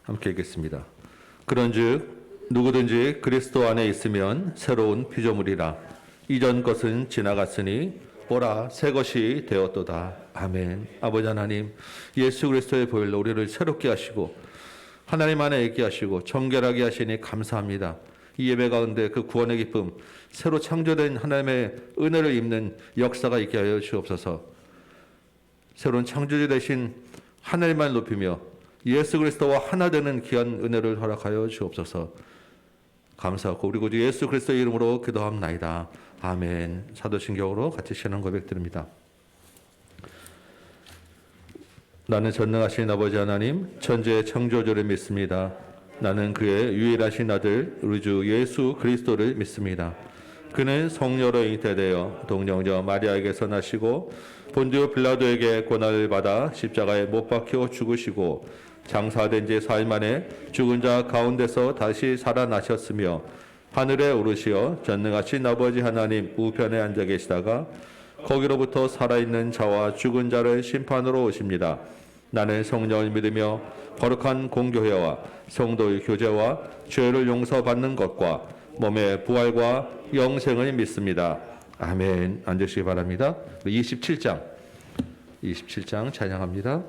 함께 읽겠습니다. 그런즉 누구든지 그리스도 안에 있으면 새로운 피조물이라. 이전 것은 지나갔으니 보라 새 것이 되었도다. 아멘. 아버지 하나님, 예수 그리스도의 보혈로 우리를 새롭게 하시고 하나님 안에 있게 하시고 정결하게 하시니 감사합니다. 이 예배 가운데 그 구원의 기쁨, 새로 창조된 하나님의 은혜를 입는 역사가 있게 하여 주옵소서. 새로운 창조주 되신 하나님만 높이며 예수 그리스도와 하나 되는 귀한 은혜를 허락하여 주옵소서. 감사하고 우리 구주 예수 그리스도의 이름으로 기도합나이다. 아멘. 사도신경으로 같이 신앙 고백드립니다. 나는 전능하신 아버지 하나님, 천지의 창조주를 믿습니다. 나는 그의 유일하신 아들 우리 주 예수 그리스도를 믿습니다. 그는 성녀로 잉태되어 동정녀 마리아에게서 나시고 본디오 빌라도에게 고난을 받아 십자가에 못 박혀 죽으시고 장사된 지 4일 만에 죽은 자 가운데서 다시 살아나셨으며 하늘에 오르시어 전능하신 아버지 하나님 우편에 앉아 계시다가 거기로부터 살아있는 자와 죽은 자를 심판으로 오십니다. 나는 성령을 믿으며 거룩한 공교회와 성도의 교제와 죄를 용서받는 것과 몸의 부활과 영생을 믿습니다. 아멘. 앉으시기 바랍니다. 27장 찬양합니다.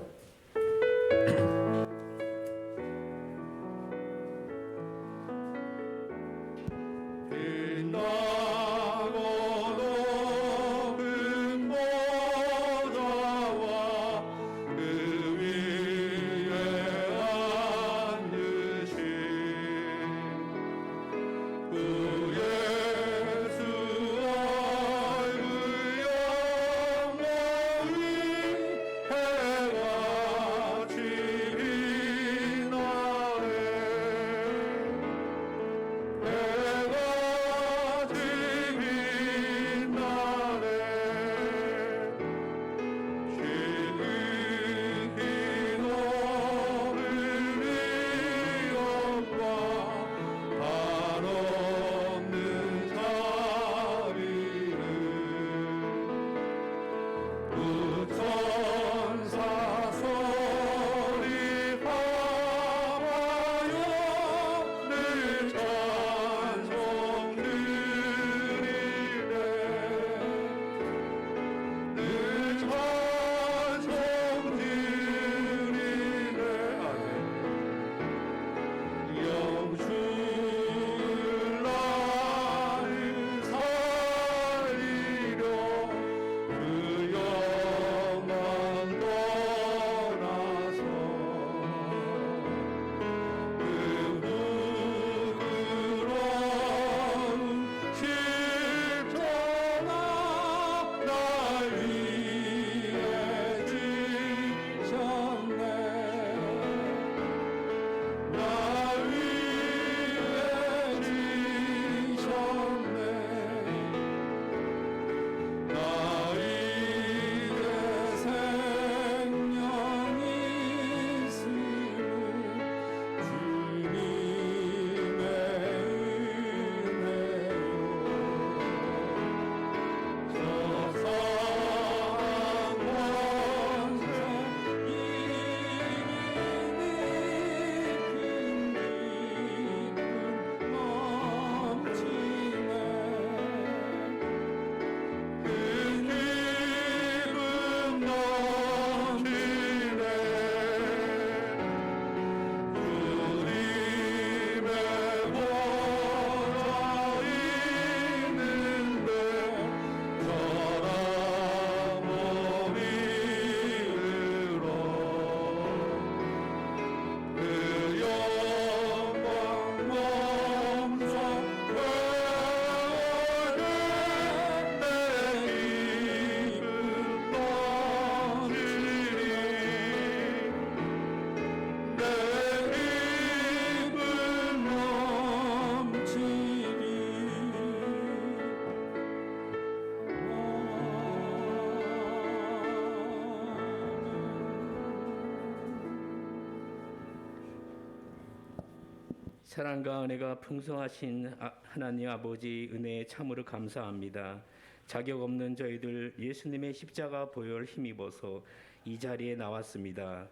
사랑과 은혜가 풍성하신 하나님 아버지 은혜에 참으로 감사합니다. 자격 없는 저희들 예수님의 십자가 보혈 힘입어서 이 자리에 나왔습니다.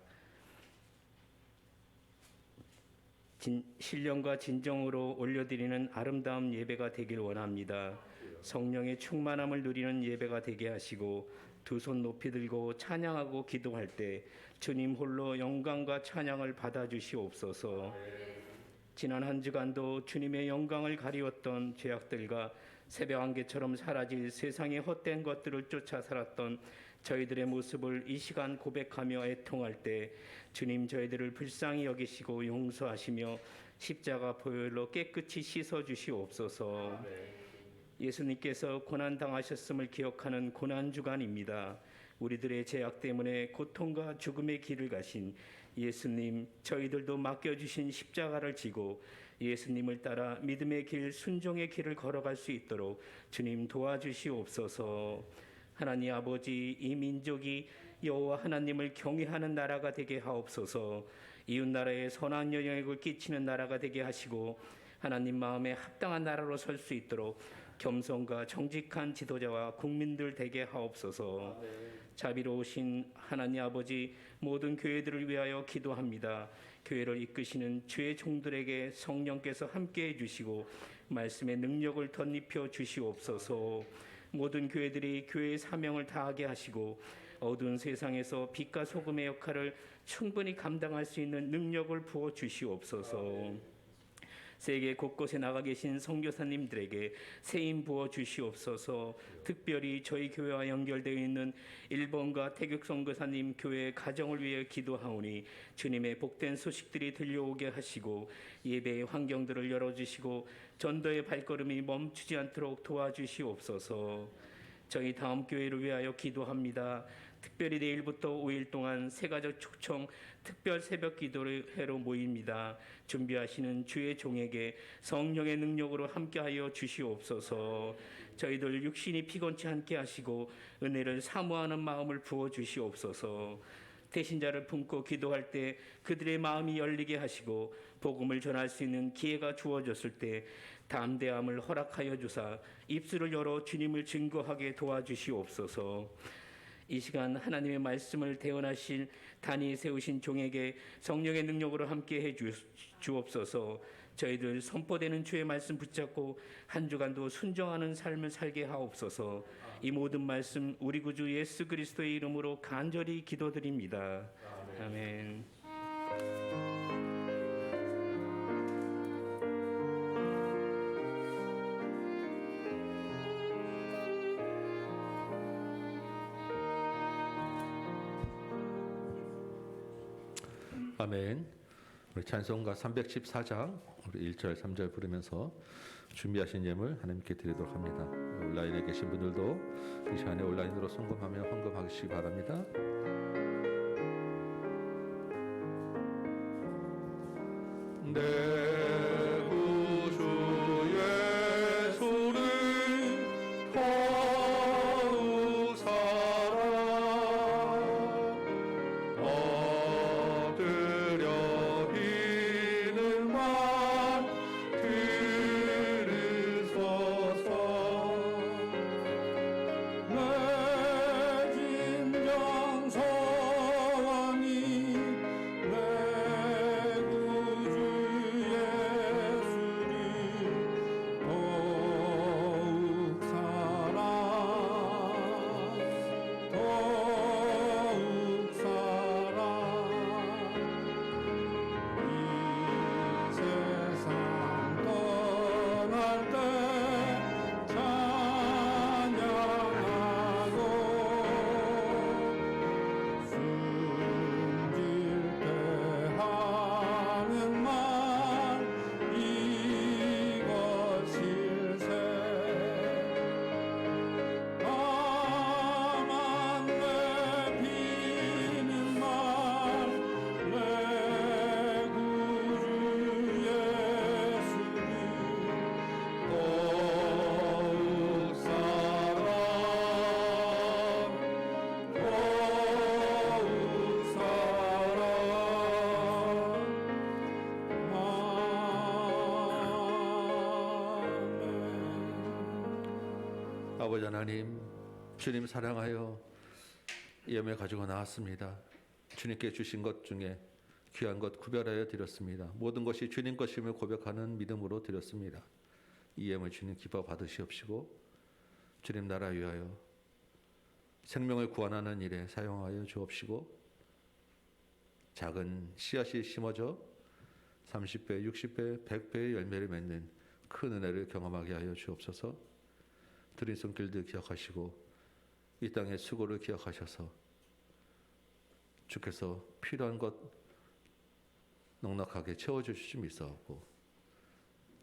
신령과 진정으로 올려드리는 아름다운 예배가 되길 원합니다. 성령의 충만함을 누리는 예배가 되게 하시고 두 손 높이 들고 찬양하고 기도할 때 주님 홀로 영광과 찬양을 받아주시옵소서. 지난 한 주간도 주님의 영광을 가리웠던 죄악들과 새벽 안개처럼 사라질 세상의 헛된 것들을 쫓아 살았던 저희들의 모습을 이 시간 고백하며 애통할 때 주님 저희들을 불쌍히 여기시고 용서하시며 십자가 보혈로 깨끗이 씻어 주시옵소서. 예수님께서 고난 당하셨음을 기억하는 고난 주간입니다. 우리들의 죄악 때문에 고통과 죽음의 길을 가신 예수님, 저희들도 맡겨주신 십자가를 지고 예수님을 따라 믿음의 길, 순종의 길을 걸어갈 수 있도록 주님 도와주시옵소서. 하나님 아버지, 이 민족이 여호와 하나님을 경외하는 나라가 되게 하옵소서. 이웃 나라에 선한 영향력을 끼치는 나라가 되게 하시고 하나님 마음에 합당한 나라로 설 수 있도록 겸손과 정직한 지도자와 국민들 되게 하옵소서. 자비로우신 하나님 아버지, 모든 교회들을 위하여 기도합니다. 교회를 이끄시는 주의 종들에게 성령께서 함께해 주시고 말씀의 능력을 덧입혀 주시옵소서. 모든 교회들이 교회의 사명을 다하게 하시고 어두운 세상에서 빛과 소금의 역할을 충분히 감당할 수 있는 능력을 부어 주시옵소서. 세계 곳곳에 나가 계신 선교사님들에게 세임 부어 주시옵소서. 특별히 저희 교회와 연결되어 있는 일본과 태국 선교사님 교회 가정을 위해 기도하오니 주님의 복된 소식들이 들려오게 하시고 예배의 환경들을 열어주시고 전도의 발걸음이 멈추지 않도록 도와주시옵소서. 저희 다음 교회를 위하여 기도합니다. 특별히 내일부터 5일 동안 새가족 초청 특별 새벽 기도를 회로 모입니다. 준비하시는 주의 종에게 성령의 능력으로 함께하여 주시옵소서. 저희들 육신이 피곤치 않게 하시고 은혜를 사모하는 마음을 부어 주시옵소서. 대신자를 품고 기도할 때 그들의 마음이 열리게 하시고 복음을 전할 수 있는 기회가 주어졌을 때 담대함을 허락하여 주사 입술을 열어 주님을 증거하게 도와주시옵소서. 이 시간 하나님의 말씀을 대언하실 단이 세우신 종에게 성령의 능력으로 함께해 주옵소서. 저희들 선포되는 주의 말씀 붙잡고 한 주간도 순종하는 삶을 살게 하옵소서. 이 모든 말씀 우리 구주 예수 그리스도의 이름으로 간절히 기도드립니다. 아멘. 아멘. 우리 찬송가 314장 우리 1절 3절 부르면서 준비하신 예물 하나님께 드리도록 합니다. 온라인에 계신 분들도 이 시간에 온라인으로 송금하며 헌금하시기 바랍니다. 내 구주 예수를 더욱 사랑 얻으려 비는 말 들으소서. 내 진정 소원이 내 구주 예수를 더욱 사랑 더욱 사랑 이 세상 떠날 때 찬양하고 숨질 때 하는 말 이것일세. 다만 내비는 말 내 구주 예수를 더욱 사랑 더욱 사랑 아멘. 아버지 하나님, 주님 사랑하여 이 예물 가지고 나왔습니다. 주님께 주신 것 중에 귀한 것 구별하여 드렸습니다. 모든 것이 주님 것임을 고백하는 믿음으로 드렸습니다. 이 예물 주님 기뻐 받으시옵시고 주님 나라 위하여 생명을 구원하는 일에 사용하여 주옵시고 작은 씨앗이 심어져 30배, 60배, 100배의 열매를 맺는 큰 은혜를 경험하게 하여 주옵소서. 드린 손길들 기억하시고 이 땅의 수고를 기억하셔서 주께서 필요한 것 넉넉하게 채워주실 수 있어갖고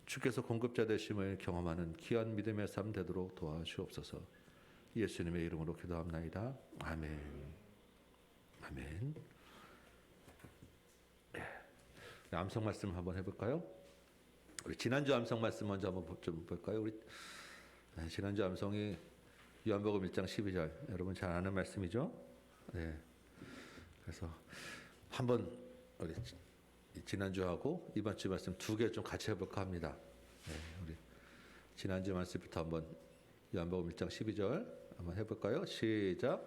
주께서 공급자 되심을 경험하는 귀한 믿음의 삶 되도록 도와주옵소서. 예수님의 이름으로 기도합나이다. 아멘. 아멘. 암송 말씀 한번 해볼까요? 우리 지난주 암송 말씀 먼저 한번 좀 볼까요? 우리 지난주 암송이 요한복음 1장 12절 여러분 잘 아는 말씀이죠? 네. 그래서 한번 우리 지난주하고 이번 주 말씀 두 개 좀 같이 해볼까 합니다. 네, 우리 지난주 말씀부터 한번 요한복음 1장 12절 한번 해볼까요? 시작.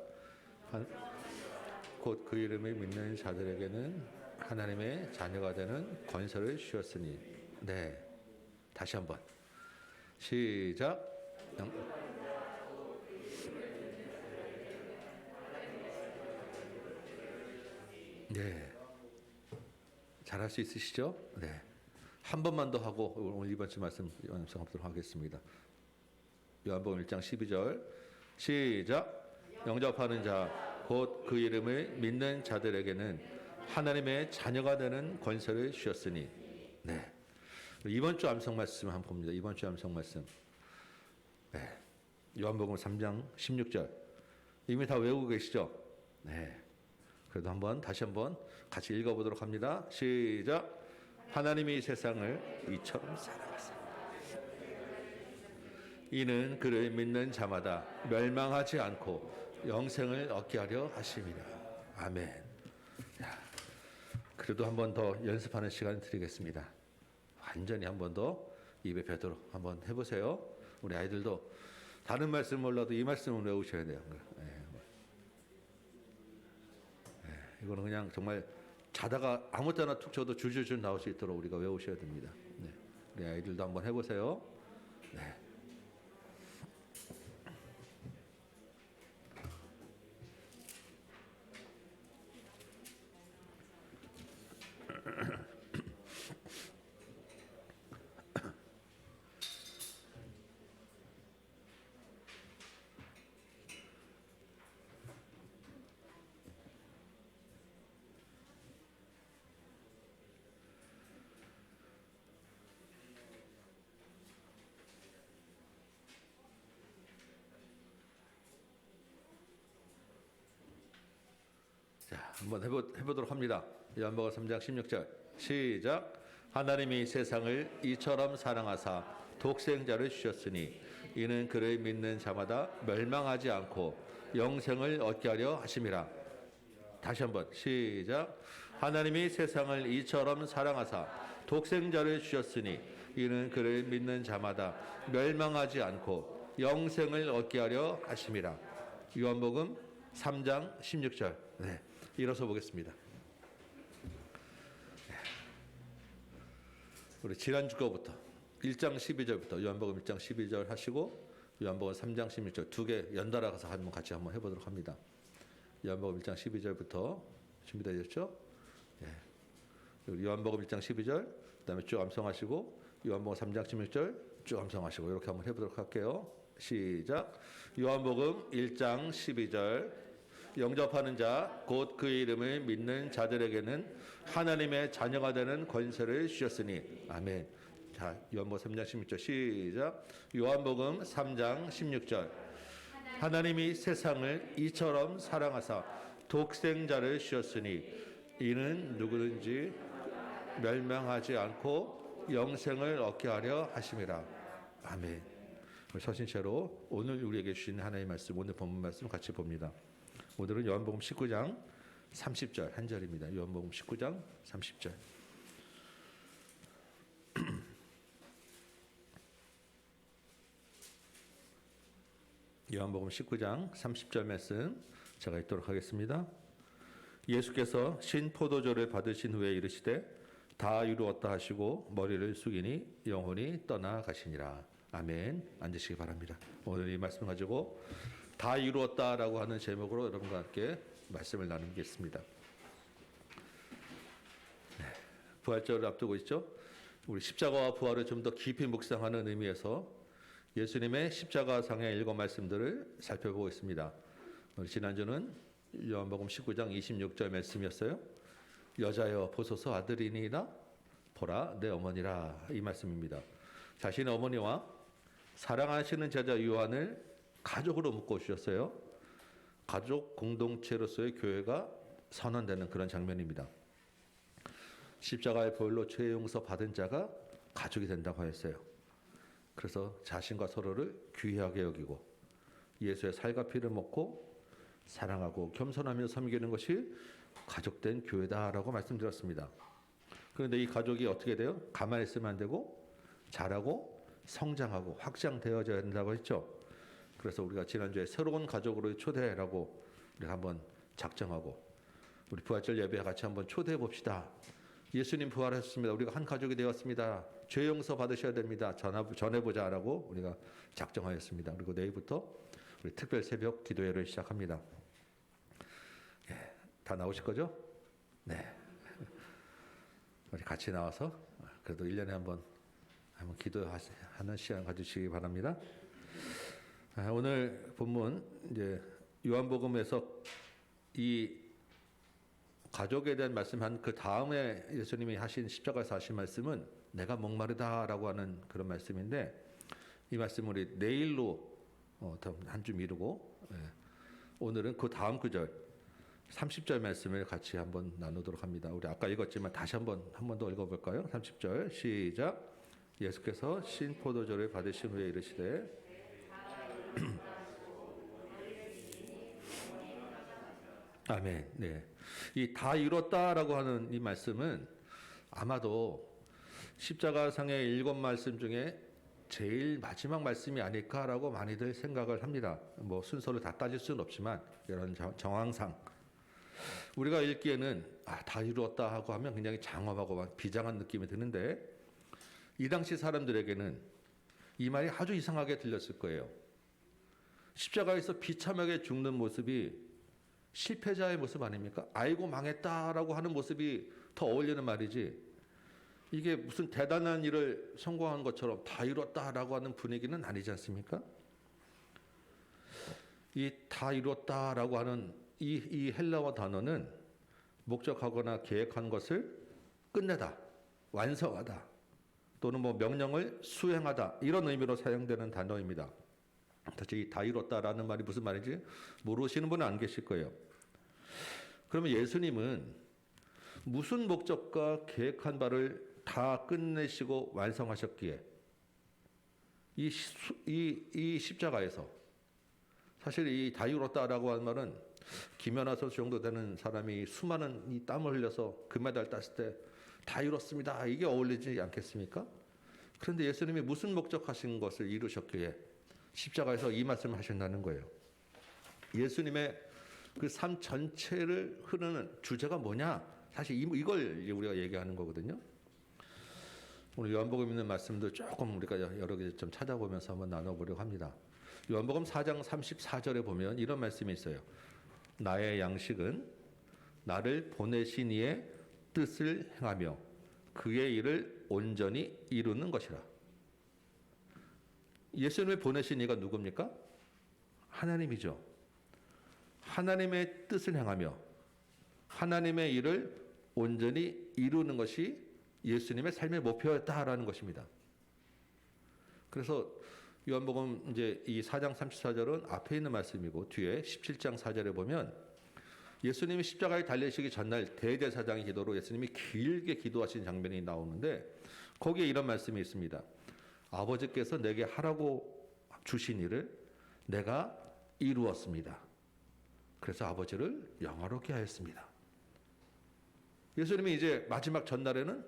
곧 그 이름을 믿는 자들에게는 하나님의 자녀가 되는 권세를 주셨으니. 네, 다시 한번 시작. 네, 잘할 수 있으시죠? 네, 한 번만 더 하고 오늘 이번 주 말씀 연습하도록 하겠습니다. 요한복음 1장 12절 시작. 영접하는 자 곧 그 이름을 믿는 자들에게는 하나님의 자녀가 되는 권세를 주셨으니. 네, 이번 주 암송 말씀 한번 봅니다. 이번 주 암송 말씀. 네, 요한복음 3장 16절 이미 다 외우고 계시죠? 네, 그래도 다시 한번 같이 읽어보도록 합니다. 시작. 하나님이 세상을 이처럼 사랑하사 이는 그를 믿는 자마다 멸망하지 않고 영생을 얻게 하려 하심이라. 아멘. 자, 그래도 한 번 더 연습하는 시간 드리겠습니다. 완전히 한 번 더 입에 뱉도록 한번 해보세요. 우리 아이들도 다른 말씀 몰라도 이 말씀을 외우셔야 돼요. 이거는 그냥 정말 자다가 아무 때나 툭 쳐도 줄줄줄 나올 수 있도록 우리가 외우셔야 됩니다. 네. 우리 아이들도 한번 해보세요. 네. 자, 한번 해보도록 합니다. 요한복음 3장 16절 시작. 하나님이 세상을 이처럼 사랑하사 독생자를 주셨으니 이는 그를 믿는 자마다 멸망하지 않고 영생을 얻게 하려 하심이라. 다시 한번 시작. 하나님이 세상을 이처럼 사랑하사 독생자를 주셨으니 이는 그를 믿는 자마다 멸망하지 않고 영생을 얻게 하려 하심이라. 요한복음 3장 16절. 네, 일어서 보겠습니다. 우리 지난주 거부터 1장 12절부터 요한복음 1장 12절 하시고 요한복음 3장 16절 두 개 연달아 가서 같이 한번 해보도록 합니다. 요한복음 1장 12절부터 준비되셨죠? 예. 요한복음 1장 12절 그다음에 쭉 암송하시고 요한복음 3장 16절 쭉 암송하시고 이렇게 한번 해보도록 할게요. 시작. 요한복음 1장 12절 영접하는 자 곧 그의 이름을 믿는 자들에게는 하나님의 자녀가 되는 권세를 주셨으니. 아멘. 자, 요한복음 3장 16절 시작. 요한복음 3장 16절 하나님이 세상을 이처럼 사랑하사 독생자를 주셨으니 이는 누구든지 멸망하지 않고 영생을 얻게 하려 하심이라. 아멘. 서신체로 오늘 우리에게 주신 하나님의 말씀, 오늘 본문 말씀 같이 봅니다. 오늘은 요한복음 19장 30절 한 절입니다. 요한복음 19장 30절. 요한복음 19장 30절 말씀 제가 읽도록 하겠습니다. 예수께서 신 포도주를 받으신 후에 이르시되 다 이루었다 하시고 머리를 숙이니 영혼이 떠나가시니라. 아멘. 앉으시기 바랍니다. 오늘 이 말씀 가지고 다 이루었다라고 하는 제목으로 여러분과 함께 말씀을 나누겠습니다. 부활절을 앞두고 있죠. 우리 십자가와 부활을 좀 더 깊이 묵상하는 의미에서 예수님의 십자가상의 7 말씀들을 살펴보고 있습니다. 지난주는 요한복음 19장 26절 말씀이었어요. 여자여 보소서 아들이니이다 보라 내 어머니라, 이 말씀입니다. 자신의 어머니와 사랑하시는 제자 요한을 가족으로 묶어 주셨어요. 가족 공동체로서의 교회가 선언되는 그런 장면입니다. 십자가의 보혈로 죄 용서 받은 자가 가족이 된다고 하였어요. 그래서 자신과 서로를 귀하게 여기고 예수의 살과 피를 먹고 사랑하고 겸손하며 섬기는 것이 가족된 교회다라고 말씀드렸습니다. 그런데 이 가족이 어떻게 돼요? 가만히 있으면 안 되고 자라고 성장하고 확장되어져야 된다고 했죠. 그래서 우리가 지난주에 새로운 가족으로 초대라고 우리가 한번 작정하고 우리 부활절 예배에 같이 한번 초대해 봅시다. 예수님 부활하셨습니다. 우리가 한 가족이 되었습니다. 죄 용서 받으셔야 됩니다. 전해보자라고 우리가 작정하였습니다. 그리고 내일부터 우리 특별 새벽 기도회를 시작합니다. 다 나오실 거죠? 네. 우리 같이 나와서 그래도 1년에 한번 기도하는 시간 가지시기 바랍니다. 오늘 본문 이제 요한복음에서 이 가족에 대한 말씀한 그 다음에 예수님이 하신 십자가에서 하신 말씀은 내가 목마르다라고 하는 그런 말씀인데, 이 말씀 우리 내일로 한 주 미루고 오늘은 그 다음 구절 30절 말씀을 같이 한번 나누도록 합니다. 우리 아까 읽었지만 다시 한 번 더 읽어볼까요? 30절 시작. 예수께서 신 포도주를 받으신 후에 이르시되 아멘. 네. 이 다 이뤘다라고 하는 이 말씀은 아마도 십자가상의 7 말씀 중에 제일 마지막 말씀이 아닐까라고 많이들 생각을 합니다. 뭐 순서를 다 따질 수는 없지만 이런 정황상 우리가 읽기에는 다 이루었다 하고 하면 굉장히 장엄하고 비장한 느낌이 드는데, 이 당시 사람들에게는 이 말이 아주 이상하게 들렸을 거예요. 십자가에서 비참하게 죽는 모습이 실패자의 모습 아닙니까? 아이고 망했다라고 하는 모습이 더 어울리는 말이지, 이게 무슨 대단한 일을 성공한 것처럼 다 이뤘다라고 하는 분위기는 아니지 않습니까? 이 다 이뤘다라고 하는 이 헬라어 단어는 목적하거나 계획한 것을 끝내다, 완성하다, 또는 뭐 명령을 수행하다, 이런 의미로 사용되는 단어입니다. 사실 이 다 이뤘다라는 말이 무슨 말인지 모르시는 분은 안 계실 거예요. 그러면 예수님은 무슨 목적과 계획한 바를 다 끝내시고 완성하셨기에 이 십자가에서, 사실 이 다 이뤘다라고 하는 말은 김연아 선수 정도 되는 사람이 수많은 이 땀을 흘려서 금메달 땄을 때 다 이뤘습니다, 이게 어울리지 않겠습니까? 그런데 예수님이 무슨 목적하신 것을 이루셨기에 십자가에서 이 말씀을 하신다는 거예요. 예수님의 그 삶 전체를 흐르는 주제가 뭐냐? 사실 이걸 우리가 얘기하는 거거든요. 오늘 요한복음 있는 말씀도 조금 우리가 여러 개 좀 찾아보면서 한번 나눠보려고 합니다. 요한복음 4장 34절에 보면 이런 말씀이 있어요. 나의 양식은 나를 보내신 이의 뜻을 행하며 그의 일을 온전히 이루는 것이라. 예수님을 보내신 이가 누굽니까? 하나님이죠. 하나님의 뜻을 행하며 하나님의 일을 온전히 이루는 것이 예수님의 삶의 목표였다라는 것입니다. 그래서 요한복음 이제 이 4장 34절은 앞에 있는 말씀이고, 뒤에 17장 4절에 보면 예수님이 십자가에 달리시기 전날 대제사장의 기도로 예수님이 길게 기도하신 장면이 나오는데, 거기에 이런 말씀이 있습니다. 아버지께서 내게 하라고 주신 일을 내가 이루었습니다. 그래서 아버지를 영화롭게 하였습니다. 예수님이 이제 마지막 전날에는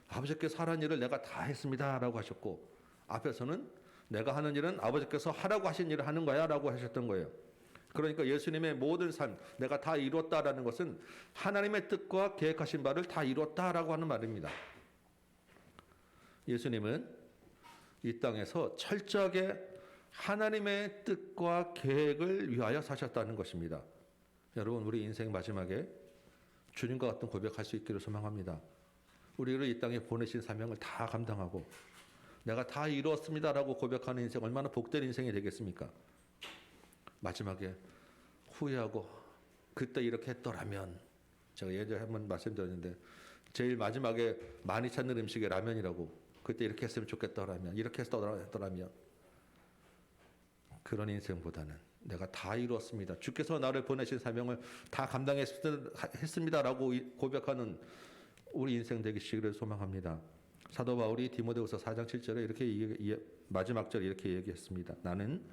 아버지께서 하라는 일을 내가 다 했습니다 라고 하셨고, 앞에서는 내가 하는 일은 아버지께서 하라고 하신 일을 하는 거야 라고 하셨던 거예요. 그러니까 예수님의 모든 삶, 내가 다 이뤘다라는 것은 하나님의 뜻과 계획하신 바를 다 이뤘다라고 하는 말입니다. 예수님은 이 땅에서 철저하게 하나님의 뜻과 계획을 위하여 사셨다는 것입니다. 여러분, 우리 인생 마지막에 주님과 같은 고백할 수 있기를 소망합니다. 우리를 이 땅에 보내신 사명을 다 감당하고 내가 다 이루었습니다라고 고백하는 인생, 얼마나 복된 인생이 되겠습니까? 마지막에 후회하고 그때 이렇게 했더라면, 제가 예전에 한번 말씀드렸는데 제일 마지막에 많이 찾는 음식이 라면이라고, 그때 이렇게 했으면 좋겠더라면, 이렇게 했더라면, 그런 인생보다는 내가 다 이루었습니다, 주께서 나를 보내신 사명을 다 감당했습니다라고 고백하는 우리 인생 되기를 소망합니다. 사도 바울이 디모데후서 4장 7절에 이렇게 마지막 절에 이렇게 얘기했습니다. 나는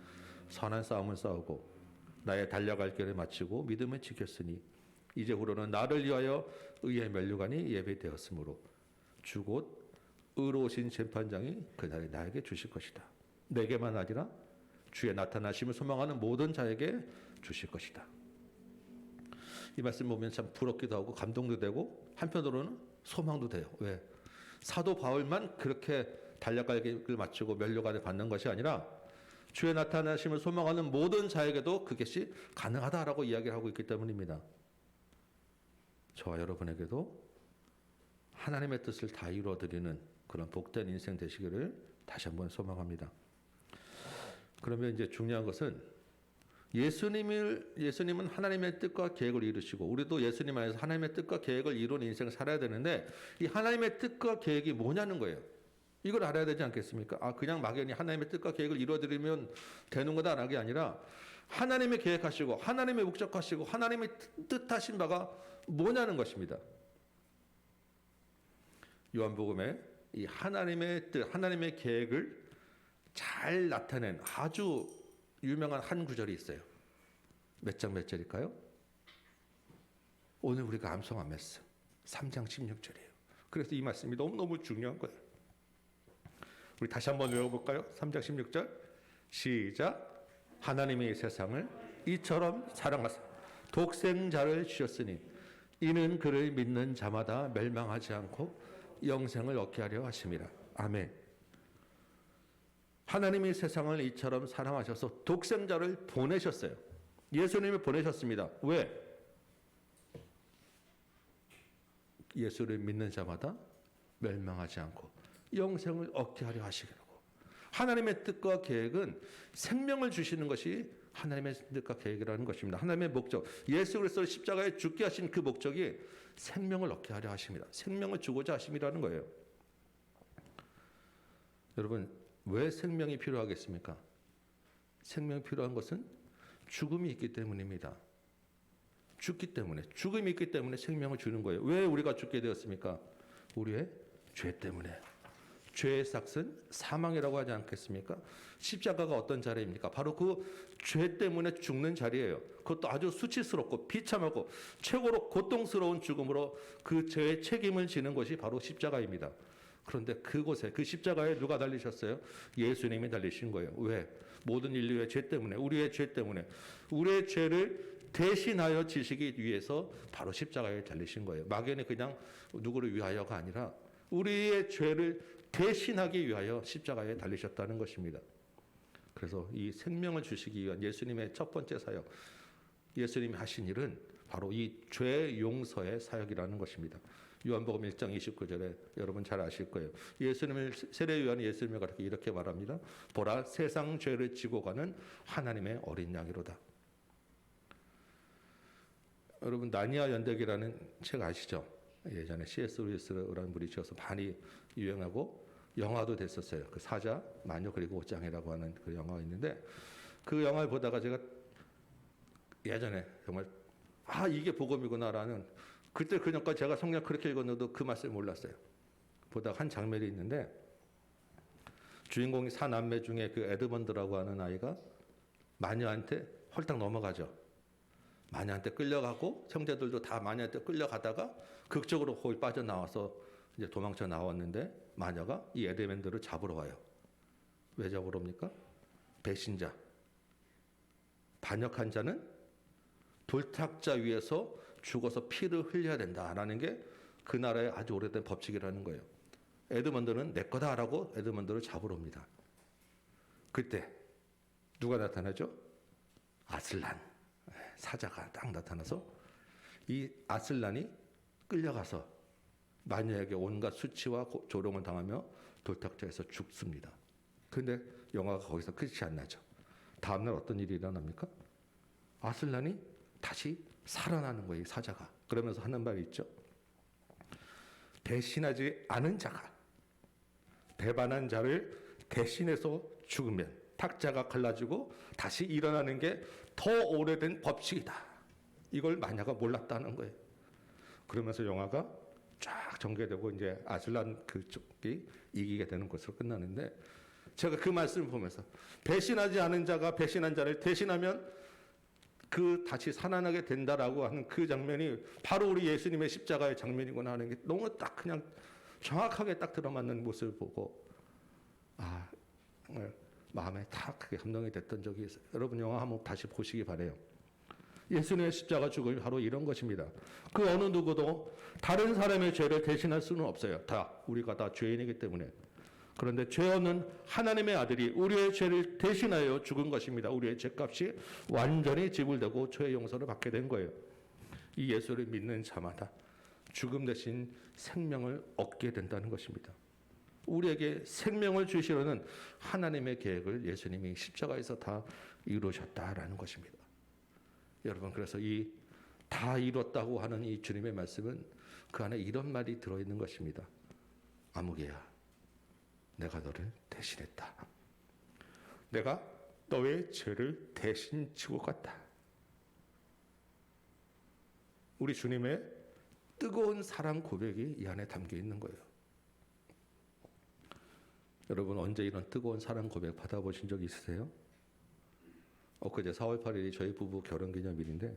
선한 싸움을 싸우고 나의 달려갈 길을 마치고 믿음을 지켰으니 이제후로는 나를 위하여 의의 면류관이 예배되었으므로 주 곧 의로우신 재판장이 그날에 나에게 주실 것이다. 내게만 아니라 주의 나타나심을 소망하는 모든 자에게 주실 것이다. 이 말씀 보면 참 부럽기도 하고 감동도 되고 한편으로는 소망도 돼요. 왜? 사도 바울만 그렇게 달려갈 길을 마치고 면류관을 받는 것이 아니라 주의 나타나심을 소망하는 모든 자에게도 그것이 가능하다라고 이야기를 하고 있기 때문입니다. 저와 여러분에게도 하나님의 뜻을 다 이루어드리는 그런 복된 인생 되시기를 다시 한번 소망합니다. 그러면 이제 중요한 것은 예수님은 하나님의 뜻과 계획을 이루시고 우리도 예수님 안에서 하나님의 뜻과 계획을 이루는 인생을 살아야 되는데 이 하나님의 뜻과 계획이 뭐냐는 거예요. 이걸 알아야 되지 않겠습니까? 그냥 막연히 하나님의 뜻과 계획을 이루어드리면 되는 거다라는 게 아니라 하나님의 계획하시고 하나님의 목적하시고 하나님의 뜻하신 바가 뭐냐는 것입니다. 요한복음에 이 하나님의 뜻, 하나님의 계획을 잘 나타낸 아주 유명한 한 구절이 있어요. 몇 장 몇 절일까요? 오늘 우리가 암송한 말씀 3장 16절이에요. 그래서 이 말씀이 너무너무 중요한 거예요. 우리 다시 한번 외워볼까요? 3장 16절 시작. 하나님이 세상을 이처럼 사랑하사 독생자를 주셨으니 이는 그를 믿는 자마다 멸망하지 않고 영생을 얻게 하려 하심이라. 아멘. 하나님이 세상을 이처럼 사랑하셔서 독생자를 보내셨어요. 예수님을 보내셨습니다. 왜? 예수를 믿는 자마다 멸망하지 않고 영생을 얻게 하려 하시기라고. 하나님의 뜻과 계획은 생명을 주시는 것이 하나님의 뜻과 계획이라는 것입니다. 하나님의 목적, 예수 그리스도를 십자가에 죽게 하신 그 목적이 생명을 얻게 하려 하십니다. 생명을 주고자 하심이라는 거예요. 여러분, 왜 생명이 필요하겠습니까? 생명이 필요한 것은 죽음이 있기 때문입니다. 죽기 때문에, 죽음이 있기 때문에 생명을 주는 거예요. 왜 우리가 죽게 되었습니까? 우리의 죄 때문에. 죄의 삭은 사망이라고 하지 않겠습니까? 십자가가 어떤 자리입니까? 바로 그 죄 때문에 죽는 자리예요. 그것도 아주 수치스럽고 비참하고 최고로 고통스러운 죽음으로 그 죄의 책임을 지는 것이 바로 십자가입니다. 그런데 그곳에, 그 십자가에 누가 달리셨어요? 예수님이 달리신 거예요. 왜? 모든 인류의 죄 때문에, 우리의 죄 때문에, 우리의 죄를 대신하여 지시기 위해서 바로 십자가에 달리신 거예요. 막연히 그냥 누구를 위하여가 아니라 우리의 죄를 대신하기 위하여 십자가에 달리셨다는 것입니다. 그래서 이 생명을 주시기 위한 예수님의 첫 번째 사역, 예수님이 하신 일은 바로 이 죄 용서의 사역이라는 것입니다. 요한복음 1장 29절에 여러분 잘 아실 거예요. 예수님을 세례 요한이 예수님을 가르쳐 이렇게 말합니다. 보라, 세상 죄를 지고 가는 하나님의 어린 양이로다. 여러분, 나니아 연대기라는 책 아시죠? 예전에 C.S. 루이스라는 분이 지어서 많이 유행하고 영화도 됐었어요. 그 사자, 마녀 그리고 옷장이라고 하는 그 영화가 있는데 그 영화를 보다가 제가 예전에 정말 이게 복음이구나라는, 그때 그냥까지 제가 성경 그렇게 읽었는데도 그 말씀을 몰랐어요. 보다가 한 장면이 있는데 주인공이 사남매 중에 그 에드먼드라고 하는 아이가 마녀한테 홀딱 넘어가죠. 마녀한테 끌려가고 형제들도 다 마녀한테 끌려가다가 극적으로 거기 빠져나와서 이제 도망쳐 나왔는데 마녀가 이 에드먼드를 잡으러 와요. 왜 잡으러 옵니까? 배신자. 반역한 자는 돌탁자 위에서 죽어서 피를 흘려야 된다라는 게 그 나라의 아주 오래된 법칙이라는 거예요. 에드먼드는 내 거다라고 에드먼드를 잡으러 옵니다. 그때 누가 나타나죠? 아슬란 사자가 딱 나타나서 이 아슬란이 끌려가서 마녀에게 온갖 수치와 조롱을 당하며 돌탁자에서 죽습니다. 그런데 영화가 거기서 끝이 안 나죠. 다음날 어떤 일이 일어납니까? 아슬란이 다시 살아나는 거예요, 사자가. 그러면서 하는 말이 있죠. 배신하지 않은 자가 배반한 자를 대신해서 죽으면 탁자가 갈라지고 다시 일어나는 게 더 오래된 법칙이다. 이걸 마녀가 몰랐다는 거예요. 그러면서 영화가 쫙 전개되고 이제 아슬란 그쪽이 이기게 되는 것으로 끝나는데, 제가 그 말씀을 보면서 배신하지 않은 자가 배신한 자를 대신하면 그 다시 살아나게 된다라고 하는 그 장면이 바로 우리 예수님의 십자가의 장면이구나 하는 게 너무 딱 그냥 정확하게 딱 들어맞는 모습을 보고 정말 마음에 딱 크게 감동이 됐던 적이 있어요. 여러분 영화 한번 다시 보시기 바래요. 예수님의 십자가 죽음이 바로 이런 것입니다. 그 어느 누구도 다른 사람의 죄를 대신할 수는 없어요. 우리가 다 죄인이기 때문에. 그런데 죄 없는 하나님의 아들이 우리의 죄를 대신하여 죽은 것입니다. 우리의 죄값이 완전히 지불되고 죄의 용서를 받게 된 거예요. 이 예수를 믿는 자마다 죽음 대신 생명을 얻게 된다는 것입니다. 우리에게 생명을 주시려는 하나님의 계획을 예수님이 십자가에서 다 이루셨다라는 것입니다. 여러분, 그래서 이 다 이뤘다고 하는 이 주님의 말씀은 그 안에 이런 말이 들어있는 것입니다. 아무개야, 내가 너를 대신했다. 내가 너의 죄를 대신 지고 갔다. 우리 주님의 뜨거운 사랑 고백이 이 안에 담겨 있는 거예요. 여러분, 언제 이런 뜨거운 사랑 고백 받아보신 적 있으세요? 엊그제 4월 8일이 저희 부부 결혼기념일인데,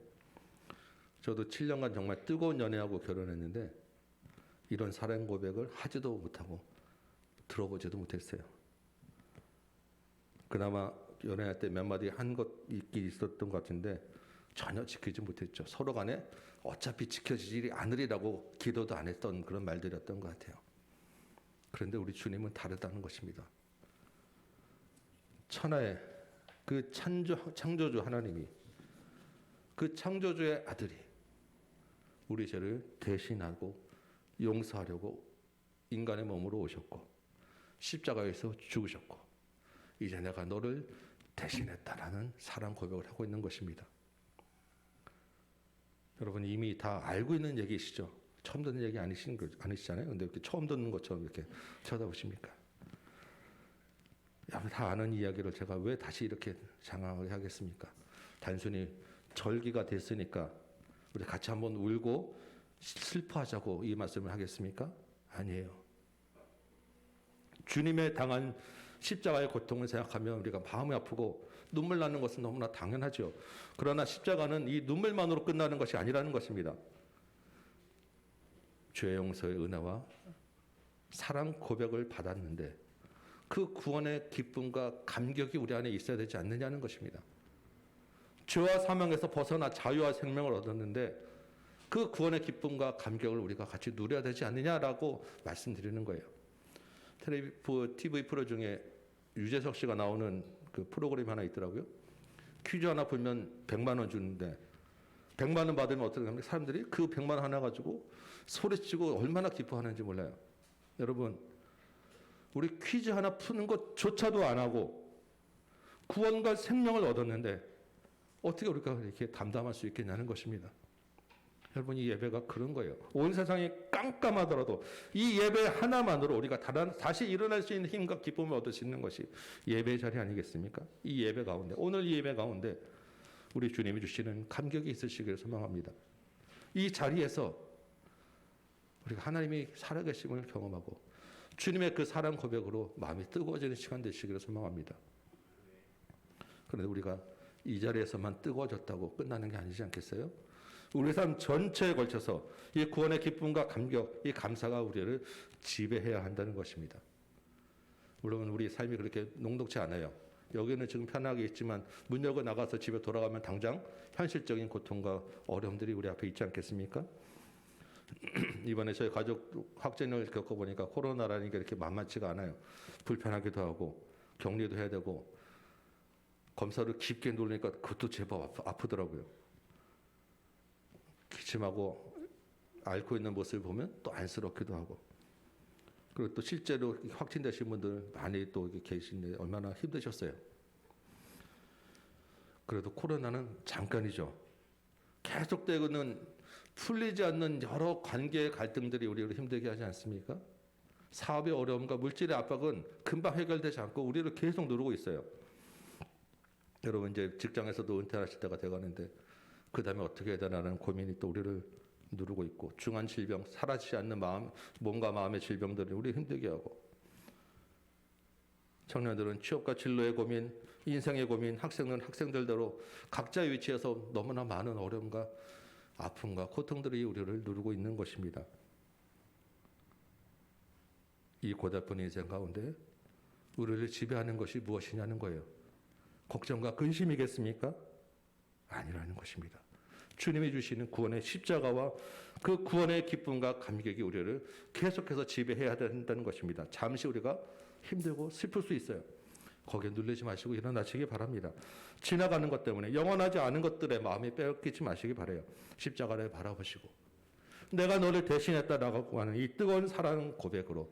저도 7년간 정말 뜨거운 연애하고 결혼했는데 이런 사랑 고백을 하지도 못하고 들어보지도 못했어요. 그나마 연애할 때 몇 마디 한 것 있긴 있었던 것 같은데 전혀 지키지 못했죠. 서로 간에 어차피 지켜지지 않으리라고 기도도 안 했던 그런 말들이었던 것 같아요. 그런데 우리 주님은 다르다는 것입니다. 천하의 그 창조주 하나님이, 그 창조주의 아들이 우리 죄를 대신하고 용서하려고 인간의 몸으로 오셨고 십자가에서 죽으셨고 이제 내가 너를 대신했다라는 사랑 고백을 하고 있는 것입니다. 여러분 이미 다 알고 있는 얘기시죠? 처음 듣는 얘기 아니시잖아요. 근데 이렇게 처음 듣는 것처럼 이렇게 쳐다보십니까? 여러분 다 아는 이야기를 제가 왜 다시 이렇게 장황하게 하겠습니까? 단순히 절기가 됐으니까 우리 같이 한번 울고 슬퍼하자고 이 말씀을 하겠습니까? 아니에요. 주님의 당한 십자가의 고통을 생각하면 우리가 마음이 아프고 눈물 나는 것은 너무나 당연하죠. 그러나 십자가는 이 눈물만으로 끝나는 것이 아니라는 것입니다. 죄 용서의 은혜와 사랑 고백을 받았는데 그 구원의 기쁨과 감격이 우리 안에 있어야 되지 않느냐는 것입니다. 죄와 사망에서 벗어나 자유와 생명을 얻었는데 그 구원의 기쁨과 감격을 우리가 같이 누려야 되지 않느냐라고 말씀드리는 거예요. TV 프로 중에 유재석 씨가 나오는 그 프로그램 하나 있더라고요. 퀴즈 하나 풀면 100만 원 주는데 100만 원 받으면 어떻게 합니까? 사람들이 그 100만 원 하나 가지고 소리치고 얼마나 기뻐하는지 몰라요. 여러분, 우리 퀴즈 하나 푸는 것조차도 안 하고 구원과 생명을 얻었는데 어떻게 우리가 이렇게 담담할 수 있겠냐는 것입니다. 여러분, 이 예배가 그런 거예요. 온 세상이 깜깜하더라도 이 예배 하나만으로 우리가 다시 일어날 수 있는 힘과 기쁨을 얻을 수 있는 것이 예배의 자리 아니겠습니까? 이 예배 가운데, 오늘 이 예배 가운데 우리 주님이 주시는 감격이 있으시기를 소망합니다. 이 자리에서 우리가 하나님이 살아계심을 경험하고 주님의 그 사랑 고백으로 마음이 뜨거워지는 시간 되시기를 소망합니다. 그런데 우리가 이 자리에서만 뜨거워졌다고 끝나는 게 아니지 않겠어요? 우리 삶 전체에 걸쳐서 이 구원의 기쁨과 감격, 이 감사가 우리를 지배해야 한다는 것입니다. 물론 우리 삶이 그렇게 녹록지 않아요. 여기는 지금 편하게 있지만 문 열고 나가서 집에 돌아가면 당장 현실적인 고통과 어려움들이 우리 앞에 있지 않겠습니까? 이번에 저희 가족 확진을 겪어보니까 코로나라는 게 이렇게 만만치가 않아요. 불편하기도 하고 격리도 해야 되고 검사를 깊게 누르니까 그것도 제법 아프더라고요. 기침하고 앓고 있는 모습을 보면 또 안쓰럽기도 하고, 그리고 또 실제로 확진되신 분들 많이 또 계신데 얼마나 힘드셨어요. 그래도 코로나는 잠깐이죠. 계속되고는 풀리지 않는 여러 관계의 갈등들이 우리를 힘들게 하지 않습니까? 사업의 어려움과 물질의 압박은 금방 해결되지 않고 우리를 계속 누르고 있어요. 여러분 이제 직장에서도 은퇴하실 때가 돼가는데 그 다음에 어떻게 해야 되나라는 고민이 또 우리를 누르고 있고, 중한 질병, 사라지지 않는 몸과 마음의 질병들이 우리를 힘들게 하고, 청년들은 취업과 진로의 고민, 인생의 고민, 학생은 학생들대로 각자의 위치에서 너무나 많은 어려움과 아픔과 고통들이 우리를 누르고 있는 것입니다. 이 고달픈 인생 가운데 우리를 지배하는 것이 무엇이냐는 거예요. 걱정과 근심이겠습니까? 아니라는 것입니다. 주님이 주시는 구원의 십자가와 그 구원의 기쁨과 감격이 우리를 계속해서 지배해야 된다는 것입니다. 잠시 우리가 힘들고 슬플 수 있어요. 거기에 눌리지 마시고 일어나시기 바랍니다. 지나가는 것 때문에 영원하지 않은 것들에 마음이 빼앗기지 마시기 바라요. 십자가를 바라보시고 내가 너를 대신했다라고 하는 이 뜨거운 사랑 고백으로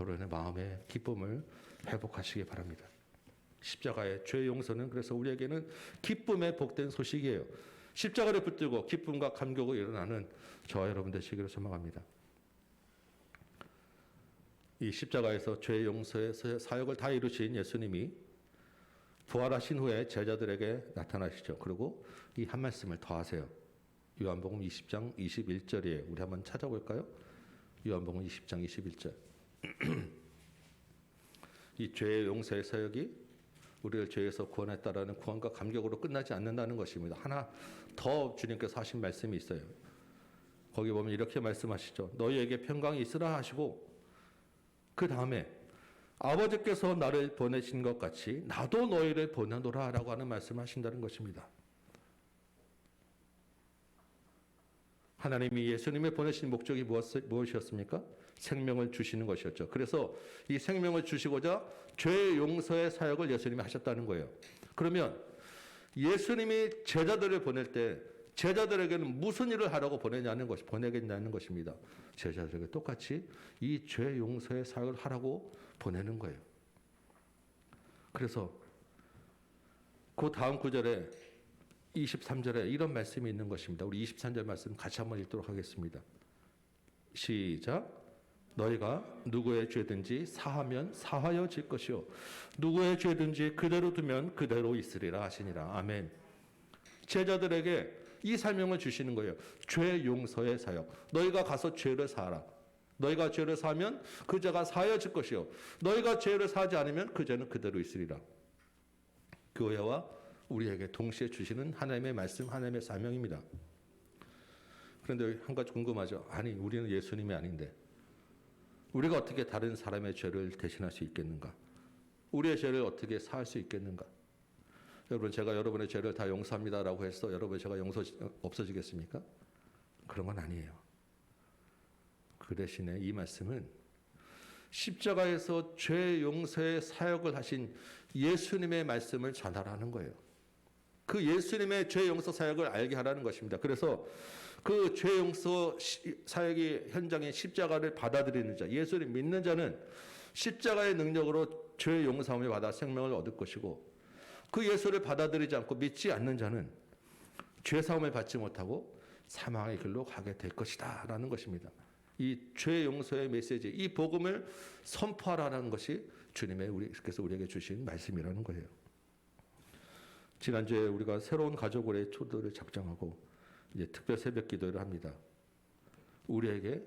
여러분의 마음의 기쁨을 회복하시기 바랍니다. 십자가의 죄 용서는 그래서 우리에게는 기쁨의 복된 소식이에요. 십자가를 붙들고 기쁨과 감격으로 일어나는 저와 여러분 되시기를 소망합니다. 이 십자가에서 죄 용서의 사역을 다 이루신 예수님이 부활하신 후에 제자들에게 나타나시죠. 그리고 이 한 말씀을 더 하세요. 요한복음 20장 21절이에요. 우리 한번 찾아볼까요? 요한복음 20장 21절. 이 죄의 용서의 사역이 우리를 죄에서 구원했다라는 구원과 감격으로 끝나지 않는다는 것입니다. 하나 더 주님께서 하신 말씀이 있어요. 거기 보면 이렇게 말씀하시죠. 너희에게 평강이 있으라 하시고 그 다음에 아버지께서 나를 보내신 것 같이 나도 너희를 보내노라 라고 하는 말씀을 하신다는 것입니다. 하나님이 예수님을 보내신 목적이 무엇이었습니까? 생명을 주시는 것이었죠. 그래서 이 생명을 주시고자 죄 용서의 사역을 예수님이 하셨다는 거예요. 그러면 예수님이 제자들을 보낼 때 제자들에게는 무슨 일을 하라고 보내겠냐는 것입니다. 제자들에게 똑같이 이 죄 용서의 사역을 하라고 보내는 거예요. 그래서 그 다음 구절에 23절에 이런 말씀이 있는 것입니다. 우리 23절 말씀 같이 한번 읽도록 하겠습니다. 시작. 너희가 누구의 죄든지 사하면 사하여 질 것이요 누구의 죄든지 그대로 두면 그대로 있으리라 하시니라. 아멘. 제자들에게 이 설명을 주시는 거예요. 죄 용서의 사역. 너희가 가서 죄를 사하라. 너희가 죄를 사하면 그 죄가 사하여질 것이요 너희가 죄를 사하지 않으면 그 죄는 그대로 있으리라. 교회와 우리에게 동시에 주시는 하나님의 말씀, 하나님의 사명입니다. 그런데 한 가지 궁금하죠. 아니 우리는 예수님이 아닌데 우리가 어떻게 다른 사람의 죄를 대신할 수 있겠는가? 우리의 죄를 어떻게 사할 수 있겠는가? 여러분 제가 여러분의 죄를 다 용서합니다라고 해서 여러분 죄가 없어지겠습니까? 그런 건 아니에요. 그 대신에 이 말씀은 십자가에서 죄 용서의 사역을 하신 예수님의 말씀을 전하라는 거예요. 그 예수님의 죄 용서 사역을 알게 하라는 것입니다. 그래서 그 죄 용서 사역의 현장에 십자가를 받아들이는 자, 예수를 믿는 자는 십자가의 능력으로 죄 용서함을 받아 생명을 얻을 것이고 그 예수를 받아들이지 않고 믿지 않는 자는 죄 사함을 받지 못하고 사망의 길로 가게 될 것이다 라는 것입니다. 이 죄 용서의 메시지, 이 복음을 선포하라는 것이 주님께서 우리에게 주신 말씀이라는 거예요. 지난주에 우리가 새로운 가족의 초도를 작정하고 이제 특별 새벽 기도를 합니다. 우리에게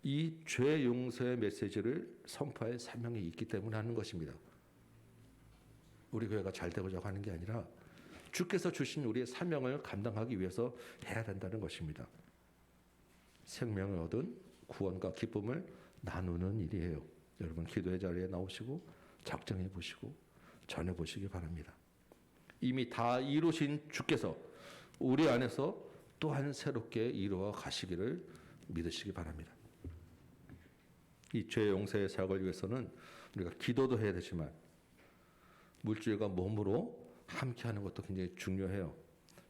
이 죄 용서의 메시지를 선포할 사명이 있기 때문에 하는 것입니다. 우리 교회가 잘 되고자 하는 게 아니라 주께서 주신 우리의 사명을 감당하기 위해서 해야 된다는 것입니다. 생명을 얻은 구원과 기쁨을 나누는 일이에요. 여러분 기도의 자리에 나오시고 작정해 보시고 전해보시기 바랍니다. 이미 다 이루신 주께서 우리 안에서 또한 새롭게 이루어 가시기를 믿으시기 바랍니다. 이 죄 용서의 사역을 위해서는 우리가 기도도 해야 되지만 물질과 몸으로 함께하는 것도 굉장히 중요해요.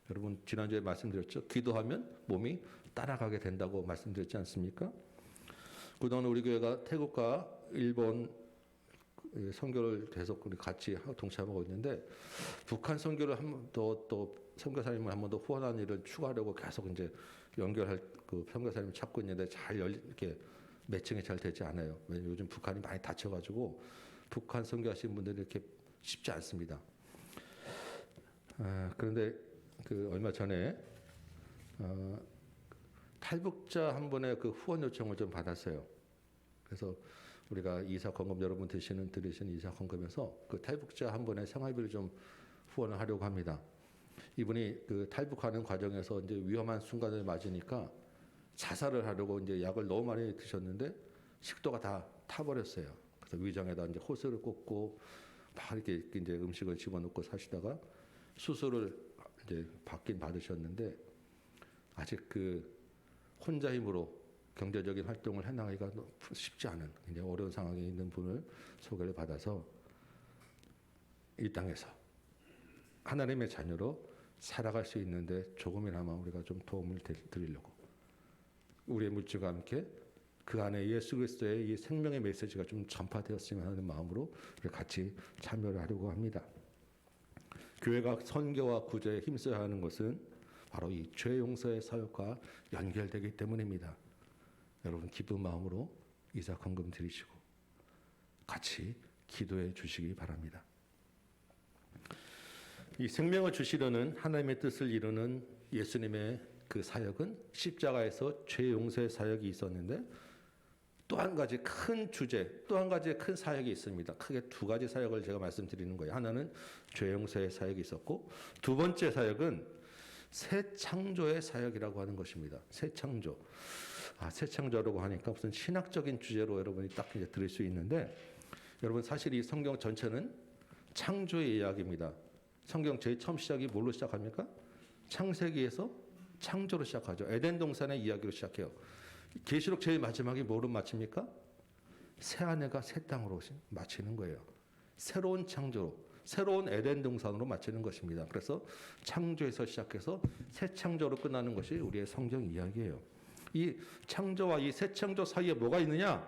여러분 지난주에 말씀드렸죠. 기도하면 몸이 따라가게 된다고 말씀드렸지 않습니까? 그동안 우리 교회가 태국과 일본 선교를 계속 우리 같이 동참하고 있는데 북한 선교를 한 번 또 선교사님을 한 번 더 후원하는 일을 추가하려고 계속 이제 연결할 그 선교사님을 찾고 있는데 이렇게 매칭이 잘 되지 않아요. 왜냐면 요즘 북한이 많이 다쳐가지고 북한 선교하시는 분들이 이렇게 쉽지 않습니다. 그런데 그 얼마 전에 탈북자 한 분의 그 후원 요청을 좀 받았어요. 그래서 우리가 이사 건금 여러분 들으시는 이사 건금에서 그 탈북자 한 분의 생활비를 좀 후원을 하려고 합니다. 이분이 그 탈북하는 과정에서 이제 위험한 순간을 맞으니까 자살을 하려고 이제 약을 너무 많이 드셨는데 식도가 다 타버렸어요. 그래서 위장에다 이제 호스를 꽂고 막 이렇게 이제 음식을 집어넣고 사시다가 수술을 이제 받긴 받으셨는데 아직 그 혼자 힘으로 경제적인 활동을 해나가기가 쉽지 않은 굉장히 어려운 상황에 있는 분을 소개를 받아서 이 땅에서 하나님의 자녀로 살아갈 수 있는데 조금이나마 우리가 좀 도움을 드리려고 우리의 물질과 함께 그 안에 예수 그리스도의 이 생명의 메시지가 좀 전파되었으면 하는 마음으로 같이 참여를 하려고 합니다. 교회가 선교와 구제에 힘써야 하는 것은 바로 이 죄 용서의 사역과 연결되기 때문입니다. 여러분 기쁜 마음으로 이사 헌금 드리시고 같이 기도해 주시기 바랍니다. 이 생명을 주시려는 하나님의 뜻을 이루는 예수님의 그 사역은 십자가에서 죄 용서의 사역이 있었는데 또 한 가지 큰 주제, 또 한 가지의 큰 사역이 있습니다. 크게 두 가지 사역을 제가 말씀드리는 거예요. 하나는 죄 용서의 사역이 있었고 두 번째 사역은 새 창조의 사역이라고 하는 것입니다. 새 창조. 새 창조라고 하니까 무슨 신학적인 주제로 여러분이 딱 이제 들을 수 있는데 여러분 사실 이 성경 전체는 창조의 이야기입니다. 성경 제일 처음 시작이 뭘로 시작합니까? 창세기에서 창조로 시작하죠. 에덴 동산의 이야기로 시작해요. 계시록 제일 마지막이 뭐로 마칩니까? 새 하늘과 새 땅으로 마치는 거예요. 새로운 창조로, 새로운 에덴 동산으로 마치는 것입니다. 그래서 창조에서 시작해서 새 창조로 끝나는 것이 우리의 성경 이야기예요. 이 창조와 이 새 창조 사이에 뭐가 있느냐?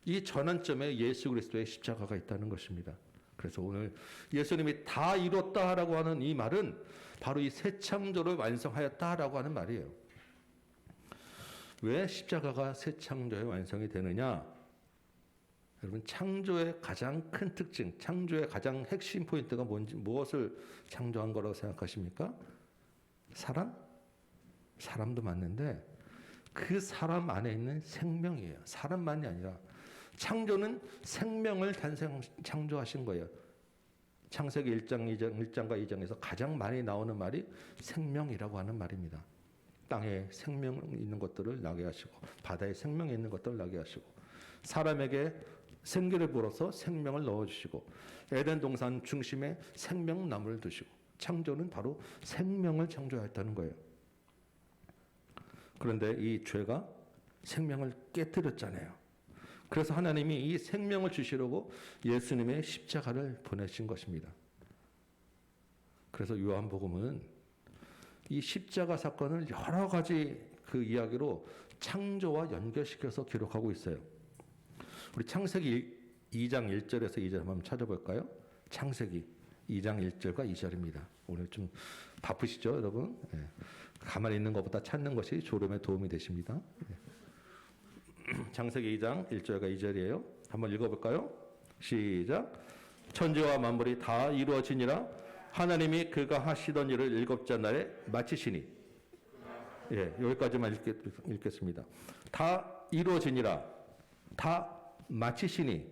이 전환점에 예수 그리스도의 십자가가 있다는 것입니다. 그래서 오늘 예수님이 다 이뤘다라고 하는 이 말은 바로 이 새 창조를 완성하였다라고 하는 말이에요. 왜 십자가가 새 창조의 완성이 되느냐? 여러분 창조의 가장 큰 특징, 창조의 가장 핵심 포인트가 뭔지 무엇을 창조한 거라고 생각하십니까? 사람? 사람도 맞는데 그 사람 안에 있는 생명이에요. 사람만이 아니라 창조는 생명을 창조하신 거예요. 창세기 1장과 2장에서 가장 많이 나오는 말이 생명이라고 하는 말입니다. 땅에 생명 있는 것들을 나게 하시고 바다에 생명이 있는 것들을 나게 하시고 사람에게 생기를 불어서 생명을 넣어주시고 에덴 동산 중심에 생명나무를 두시고 창조는 바로 생명을 창조했다는 거예요. 그런데 이 죄가 생명을 깨뜨렸잖아요. 그래서 하나님이 이 생명을 주시려고 예수님의 십자가를 보내신 것입니다. 그래서 요한복음은 이 십자가 사건을 여러 가지 그 이야기로 창조와 연결시켜서 기록하고 있어요. 우리 창세기 2장 1절에서 2절 한번 찾아볼까요? 창세기 2장 1절과 2절입니다. 오늘 좀 바쁘시죠, 여러분? 네. 가만히 있는 것보다 찾는 것이 졸음에 도움이 되십니다. 네. 창세기 2장 1절과 2절이에요. 한번 읽어볼까요? 시작. 천지와 만물이 다 이루어지니라 하나님이 그가 하시던 일을 일곱째 날에 마치시니. 예, 여기까지만 읽겠습니다. 다 이루어지니라, 다 마치시니.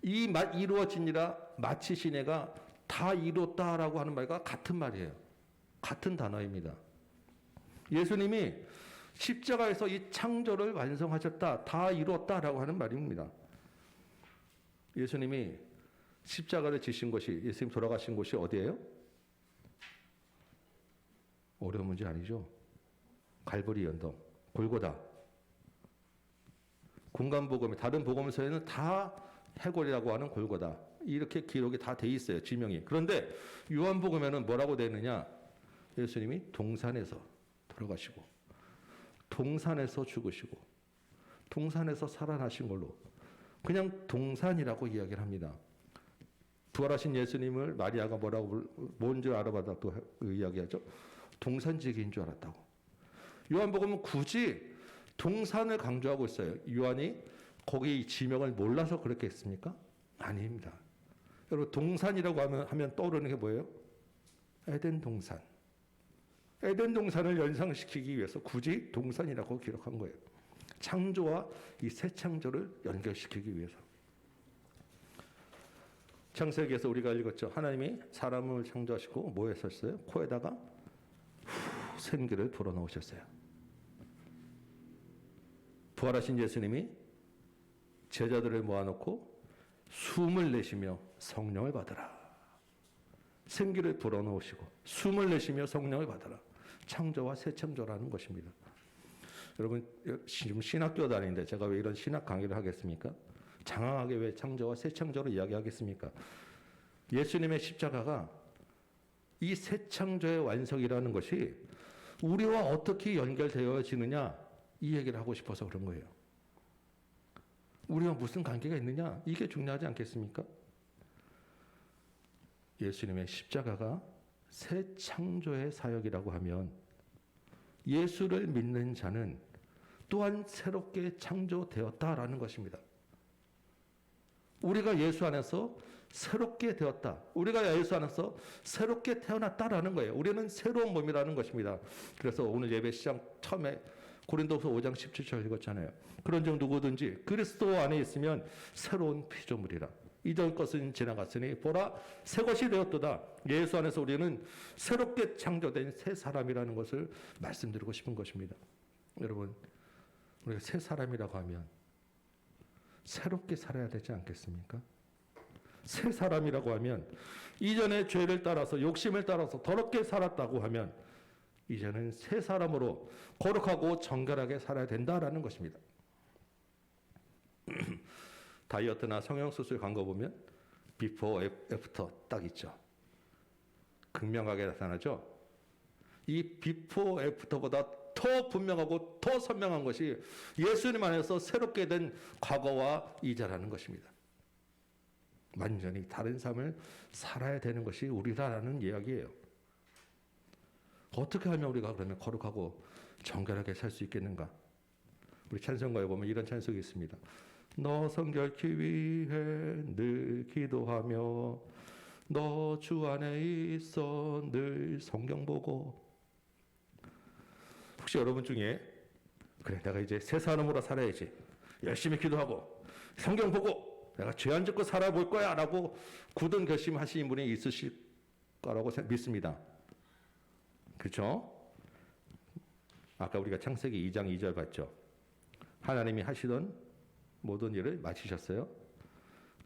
이 이루어지니라, 마치시니가 다 이뤘다라고 하는 말과 같은 말이에요. 같은 단어입니다. 예수님이 십자가에서 이 창조를 완성하셨다, 다 이뤘다라고 하는 말입니다. 예수님이 십자가를 지신 곳이, 예수님 돌아가신 곳이 어디예요? 어려운 문제 아니죠. 갈보리 언덕, 골고다. 군간복음이 다른 복음서에는 다 해골이라고 하는 골고다. 이렇게 기록이 다 돼 있어요. 지명이. 그런데 요한복음에는 뭐라고 되어 있느냐? 예수님이 동산에서 돌아가시고 동산에서 죽으시고 동산에서 살아나신 걸로 그냥 동산이라고 이야기를 합니다. 부활하신 예수님을 마리아가 뭔 줄 알아봐다 또 이야기하죠. 동산지기인 줄 알았다고. 요한복음은 굳이 동산을 강조하고 있어요. 요한이 거기 지명을 몰라서 그렇게 했습니까? 아닙니다. 여러분 동산이라고 하면 떠오르는 게 뭐예요? 에덴 동산. 에덴 동산을 연상시키기 위해서 굳이 동산이라고 기록한 거예요. 창조와 이 새 창조를 연결시키기 위해서. 창세기에서 우리가 읽었죠. 하나님이 사람을 창조하시고 뭐 했었어요? 코에다가 생기를 불어넣으셨어요. 부활하신 예수님이 제자들을 모아놓고 숨을 내쉬며 성령을 받으라. 생기를 불어넣으시고 숨을 내쉬며 성령을 받으라. 창조와 새 창조라는 것입니다. 여러분 지금 신학교 다니는데 제가 왜 이런 신학 강의를 하겠습니까? 장황하게 왜 창조와 새 창조를 이야기하겠습니까? 예수님의 십자가가 이 새 창조의 완성이라는 것이 우리와 어떻게 연결되어지느냐 이 얘기를 하고 싶어서 그런 거예요. 우리와 무슨 관계가 있느냐 이게 중요하지 않겠습니까? 예수님의 십자가가 새 창조의 사역이라고 하면 예수를 믿는 자는 또한 새롭게 창조되었다라는 것입니다. 우리가 예수 안에서 새롭게 되었다. 우리가 예수 안에서 새롭게 태어났다라는 거예요. 우리는 새로운 몸이라는 것입니다. 그래서 오늘 예배 시작 처음에 고린도후서 5장 17절 읽었잖아요. 그런즉 누구든지 그리스도 안에 있으면 새로운 피조물이라. 이전 것은 지나갔으니 보라 새 것이 되었도다. 예수 안에서 우리는 새롭게 창조된 새 사람이라는 것을 말씀드리고 싶은 것입니다. 여러분 우리가 새 사람이라고 하면 새롭게 살아야 되지 않겠습니까? 새 사람이라고 하면 이전에 죄를 따라서 욕심을 따라서 더럽게 살았다고 하면 이제는 새 사람으로 거룩하고 정결하게 살아야 된다라는 것입니다. 다이어트나 성형수술 광고 보면 비포 애프터 딱 있죠. 극명하게 나타나죠. 이 비포 애프터보다 더 분명하고 더 선명한 것이 예수님 안에서 새롭게 된 과거와 이제라는 것입니다. 완전히 다른 삶을 살아야 되는 것이 우리라는 이야기예요. 어떻게 하면 우리가 그러면 거룩하고 정결하게 살 수 있겠는가? 우리 찬송가에 보면 이런 찬송이 있습니다. 너 성결케 위해 늘 기도하며 너 주 안에 있어 늘 성경 보고. 혹시 여러분 중에 그래 내가 이제 새 사람으로 살아야지 열심히 기도하고 성경 보고 내가 죄 안 짓고 살아볼 거야 라고 굳은 결심하시는 분이 있으실 거라고 믿습니다. 그렇죠? 아까 우리가 창세기 2장 2절 봤죠. 하나님이 하시던 모든 일을 마치셨어요.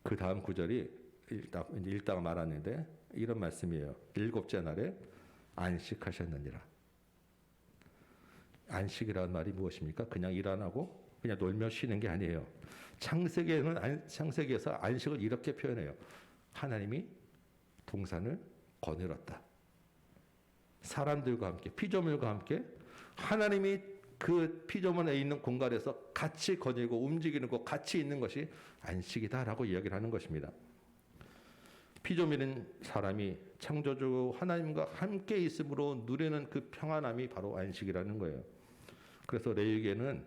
그 다음 구절이 읽다가 말았는데 이런 말씀이에요. 일곱째 날에 안식하셨느니라. 안식이라는 말이 무엇입니까? 그냥 일 안 하고 그냥 놀며 쉬는 게 아니에요. 창세기에서 안식을 이렇게 표현해요. 하나님이 동산을 거느렸다. 사람들과 함께 피조물과 함께 하나님이 그 피조물에 있는 공간에서 같이 거닐고 움직이는 것 같이 있는 것이 안식이다라고 이야기를 하는 것입니다. 피조물인 사람이 창조주 하나님과 함께 있음으로 누리는 그 평안함이 바로 안식이라는 거예요. 그래서 레위기에는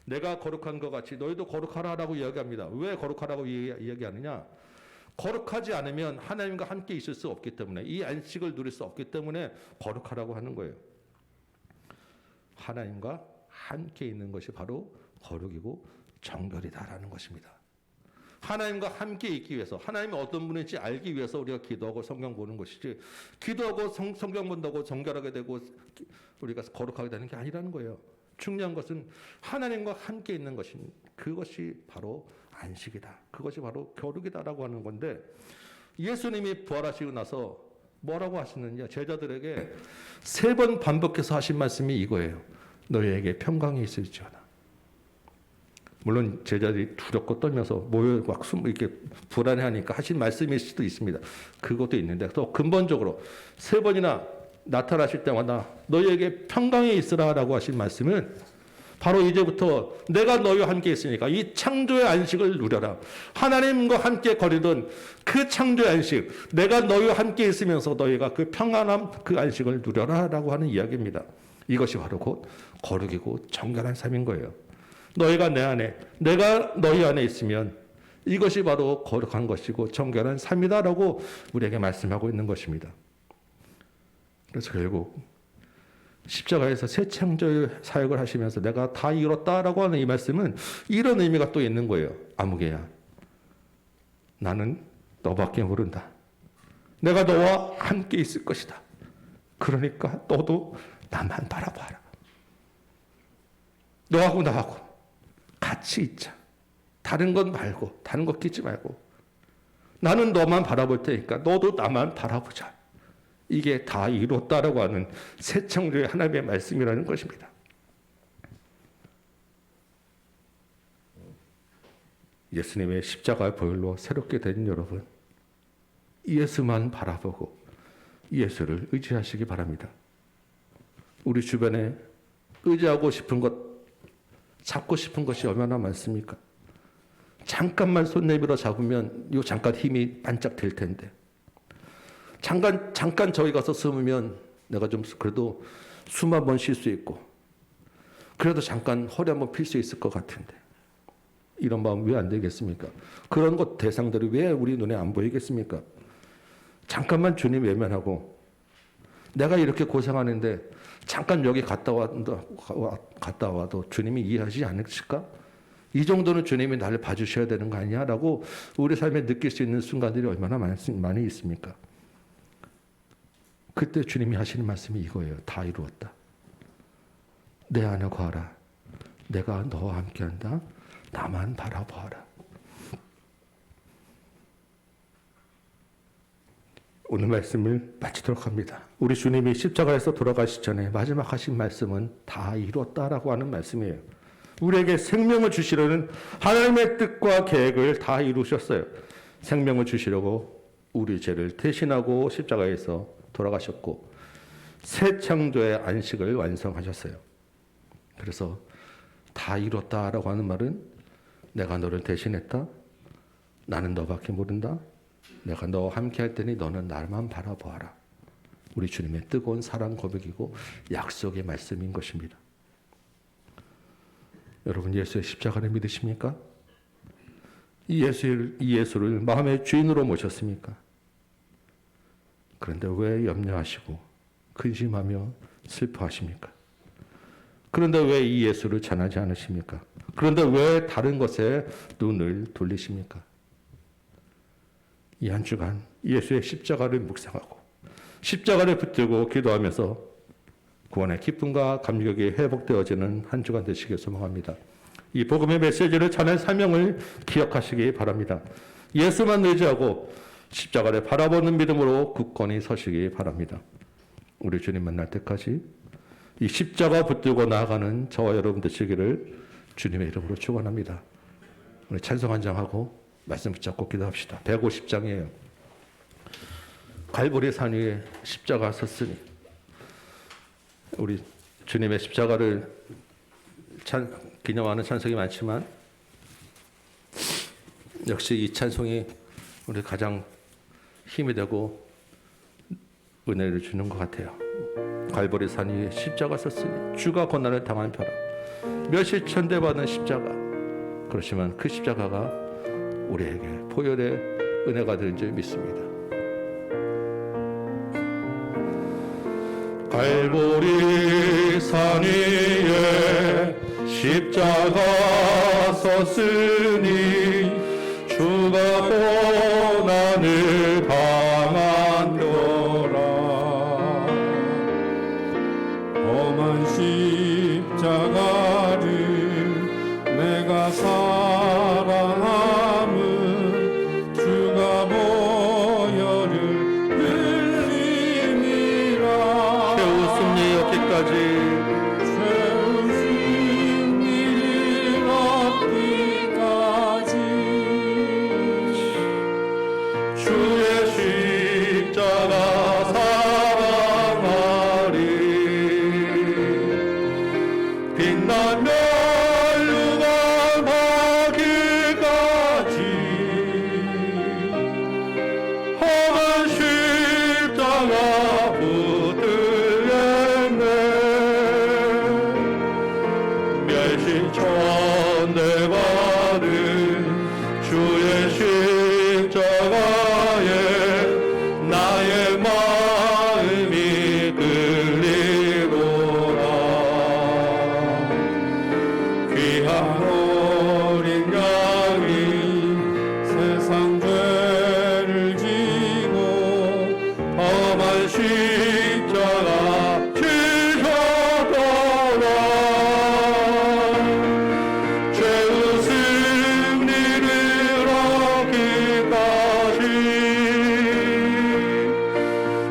내가 거룩한 것 같이 너희도 거룩하라라고 이야기합니다. 왜 거룩하라고 이야기하느냐? 거룩하지 않으면 하나님과 함께 있을 수 없기 때문에 이 안식을 누릴 수 없기 때문에 거룩하라고 하는 거예요. 하나님과 함께 있는 것이 바로 거룩이고 정결이다라는 것입니다. 하나님과 함께 있기 위해서 하나님이 어떤 분인지 알기 위해서 우리가 기도하고 성경 보는 것이지 기도하고 성경 본다고 정결하게 되고 우리가 거룩하게 되는 게 아니라는 거예요. 중요한 것은 하나님과 함께 있는 것인 그것이 바로 안식이다. 그것이 바로 거룩이다라고 하는 건데, 예수님이 부활하시고 나서 뭐라고 하시느냐, 제자들에게 3번 반복해서 하신 말씀이 이거예요. 너희에게 평강이 있을지어다. 물론 제자들이 두렵고 떨면서 모여 막 이렇게 불안해하니까 하신 말씀일 수도 있습니다. 그것도 있는데, 또 근본적으로 3번이나 나타나실 때마다 너희에게 평강이 있으라라고 하신 말씀은 바로 이제부터 내가 너희와 함께 있으니까 이 창조의 안식을 누려라. 하나님과 함께 거리던 그 창조의 안식, 내가 너희와 함께 있으면서 너희가 그 평안함, 그 안식을 누려라라고 하는 이야기입니다. 이것이 바로 곧 거룩이고 정결한 삶인 거예요. 너희가 내 안에, 내가 너희 안에 있으면 이것이 바로 거룩한 것이고 정결한 삶이다라고 우리에게 말씀하고 있는 것입니다. 그래서 결국 십자가에서 새 창조의 사역을 하시면서 내가 다 이뤘다라고 하는 이 말씀은 이런 의미가 또 있는 거예요. 아무개야, 나는 너밖에 모른다. 내가 너와 함께 있을 것이다. 그러니까 너도 나만 바라봐라. 너하고 나하고 같이 있자. 다른 건 말고, 다른 거 끼지 말고, 나는 너만 바라볼 테니까 너도 나만 바라보자. 이게 다 이뤘다라고 하는 새 창조의 하나님의 말씀이라는 것입니다. 예수님의 십자가의 보혈로 새롭게 된 여러분, 예수만 바라보고 예수를 의지하시기 바랍니다. 우리 주변에 의지하고 싶은 것, 잡고 싶은 것이 얼마나 많습니까? 잠깐만 손 내밀어 잡으면 요 잠깐 힘이 반짝 될 텐데, 잠깐 저기 가서 숨으면 내가 좀 그래도 숨 한 번 쉴 수 있고, 그래도 잠깐 허리 한번 필 수 있을 것 같은데, 이런 마음 왜 안 되겠습니까? 그런 것 대상들이 왜 우리 눈에 안 보이겠습니까? 잠깐만 주님 외면하고, 내가 이렇게 고생하는데 잠깐 여기 갔다 와도 주님이 이해하지 않으실까? 이 정도는 주님이 나를 봐주셔야 되는 거 아니야? 라고 우리 삶에 느낄 수 있는 순간들이 얼마나 많이 있습니까? 그때 주님이 하시는 말씀이 이거예요. 다 이루었다. 내 안에 거하라. 내가 너와 함께한다. 나만 바라보아라. 오늘 말씀을 마치도록 합니다. 우리 주님이 십자가에서 돌아가시기 전에 마지막 하신 말씀은 다 이루었다라고 하는 말씀이에요. 우리에게 생명을 주시려는 하나님의 뜻과 계획을 다 이루셨어요. 생명을 주시려고 우리 죄를 대신하고 십자가에서 돌아가셨고 새 창조의 안식을 완성하셨어요. 그래서 다 이뤘다라고 하는 말은 내가 너를 대신했다. 나는 너밖에 모른다. 내가 너와 함께 할 테니 너는 나만 바라보아라. 우리 주님의 뜨거운 사랑 고백이고 약속의 말씀인 것입니다. 여러분, 예수의 십자가를 믿으십니까? 이 예수를 마음의 주인으로 모셨습니까? 그런데 왜 염려하시고 근심하며 슬퍼하십니까? 그런데 왜 이 예수를 전하지 않으십니까? 그런데 왜 다른 것에 눈을 돌리십니까? 이 한 주간 예수의 십자가를 묵상하고 십자가를 붙들고 기도하면서 구원의 기쁨과 감격이 회복되어지는 한 주간 되시길 소망합니다. 이 복음의 메시지를 전할 사명을 기억하시기 바랍니다. 예수만 의지하고 십자가를 바라보는 믿음으로 굳건히 서시기 바랍니다. 우리 주님 만날 때까지 이 십자가 붙들고 나아가는 저와 여러분 되시기를 주님의 이름으로 축원합니다. 우리 찬송 한 장하고 말씀 붙잡고 기도합시다. 150장이에요. 갈보리 산 위에 십자가 섰으니, 우리 주님의 십자가를 기념하는 찬송이 많지만 역시 이 찬송이 우리 가장 힘이 되고 은혜를 주는 것 같아요. 갈보리 산 위에 십자가 섰으니 주가 고난을 당한 펴라. 몇십 천대 받은 십자가. 그렇지만 그 십자가가 우리에게 보혈의 은혜가 되는 줄 믿습니다. 갈보리 산 위에 십자가 섰으니 주가 고난을 당한 펴라. 험한 십자가를 내가 주의 십자가에 나의 마음이 끌리도다. 귀한 어린 양이 세상 죄를 지고 험한 십자가 지셨도다. 죄의 승리를 얻기까지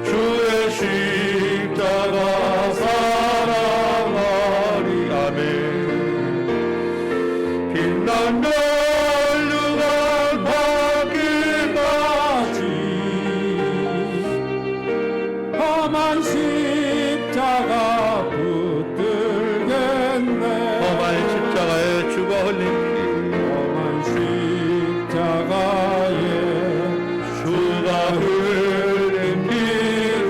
주의 십자가 사랑하리. 아멘. 빛난 멸류관 받기까지 험한 십자가 붙들겠네. 험한 십자가에 주가 흘린 험한 십자가에 피, 주가 흘린 피를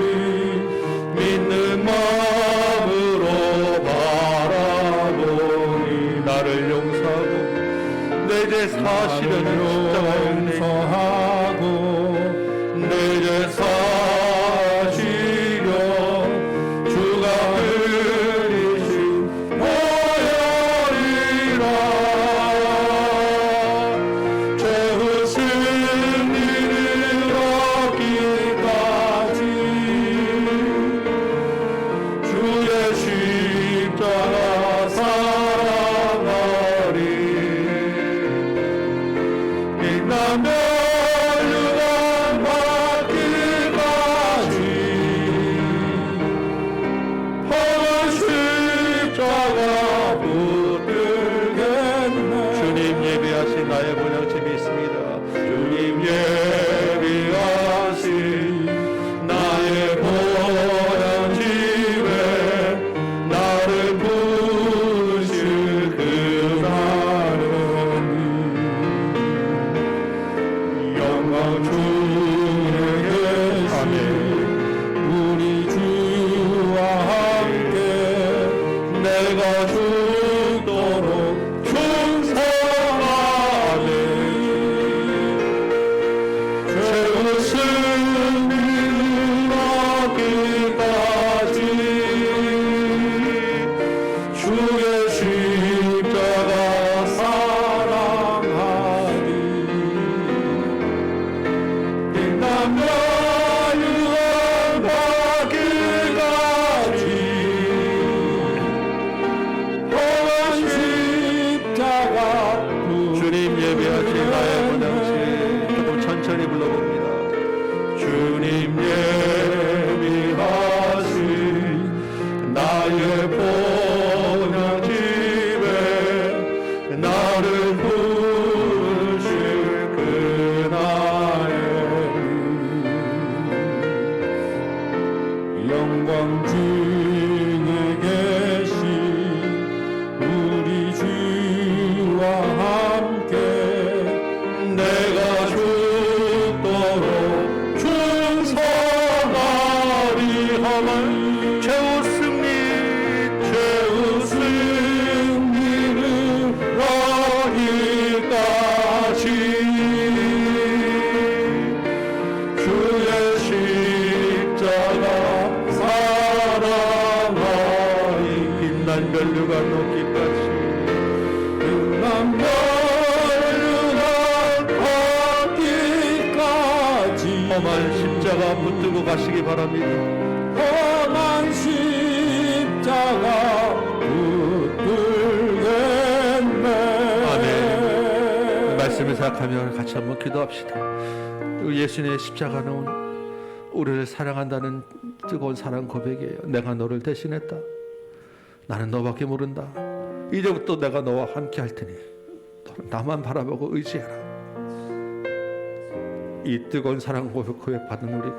믿는 마음으로 바라보니 나를 용서하고 내 죄 사시려는 십자가의 은혜, 용서하고 내 죄 사시려 주가 흘리신 보혈이라. 죄의 승리를 얻기까지 주의 십자가 사랑하리. 빛난 멸류관 받기까지 험한 십자가 붙들겠네. 주님 예비하신 나의 본향집이 있습니다. 주님 예비하신 나의 본향집에 나를 부르실 그날은 영광 주에 계신 우리 주와 함께 내가 죽도록 충성하네. 죄의 승리를 얻기까지 주의 십자가 사랑하리. 빛난 멸류관 받기까지 험한 십자가 주님 예배하신 나의 본향집 조금 천천히 불러봅니다. 주님 예비하신 나의 본향집에 나를 부르실 그날에 영광 중에 계신 우리 주와 함께 내가 죽도록 충성하리. 험한 죄의 승리, 죄의 승리를 얻기까지 주의 십자가 사랑하리. 빛난 멸류관 얻기까지 빛난 멸류관 받기까지 험한 십자가 붙들고 가시기 바랍니다. 험한 십자가 붙들겠네. 아멘. 말씀을 생각하며 같이 한번 기도합시다. 예수님의 십자가는 우리를 사랑한다는 뜨거운 사랑 고백이에요. 내가 너를 대신했다. 나는 너밖에 모른다. 이제부터 내가 너와 함께 할 테니 너는 나만 바라보고 의지해라. 이 뜨거운 사랑 고백 받은 우리가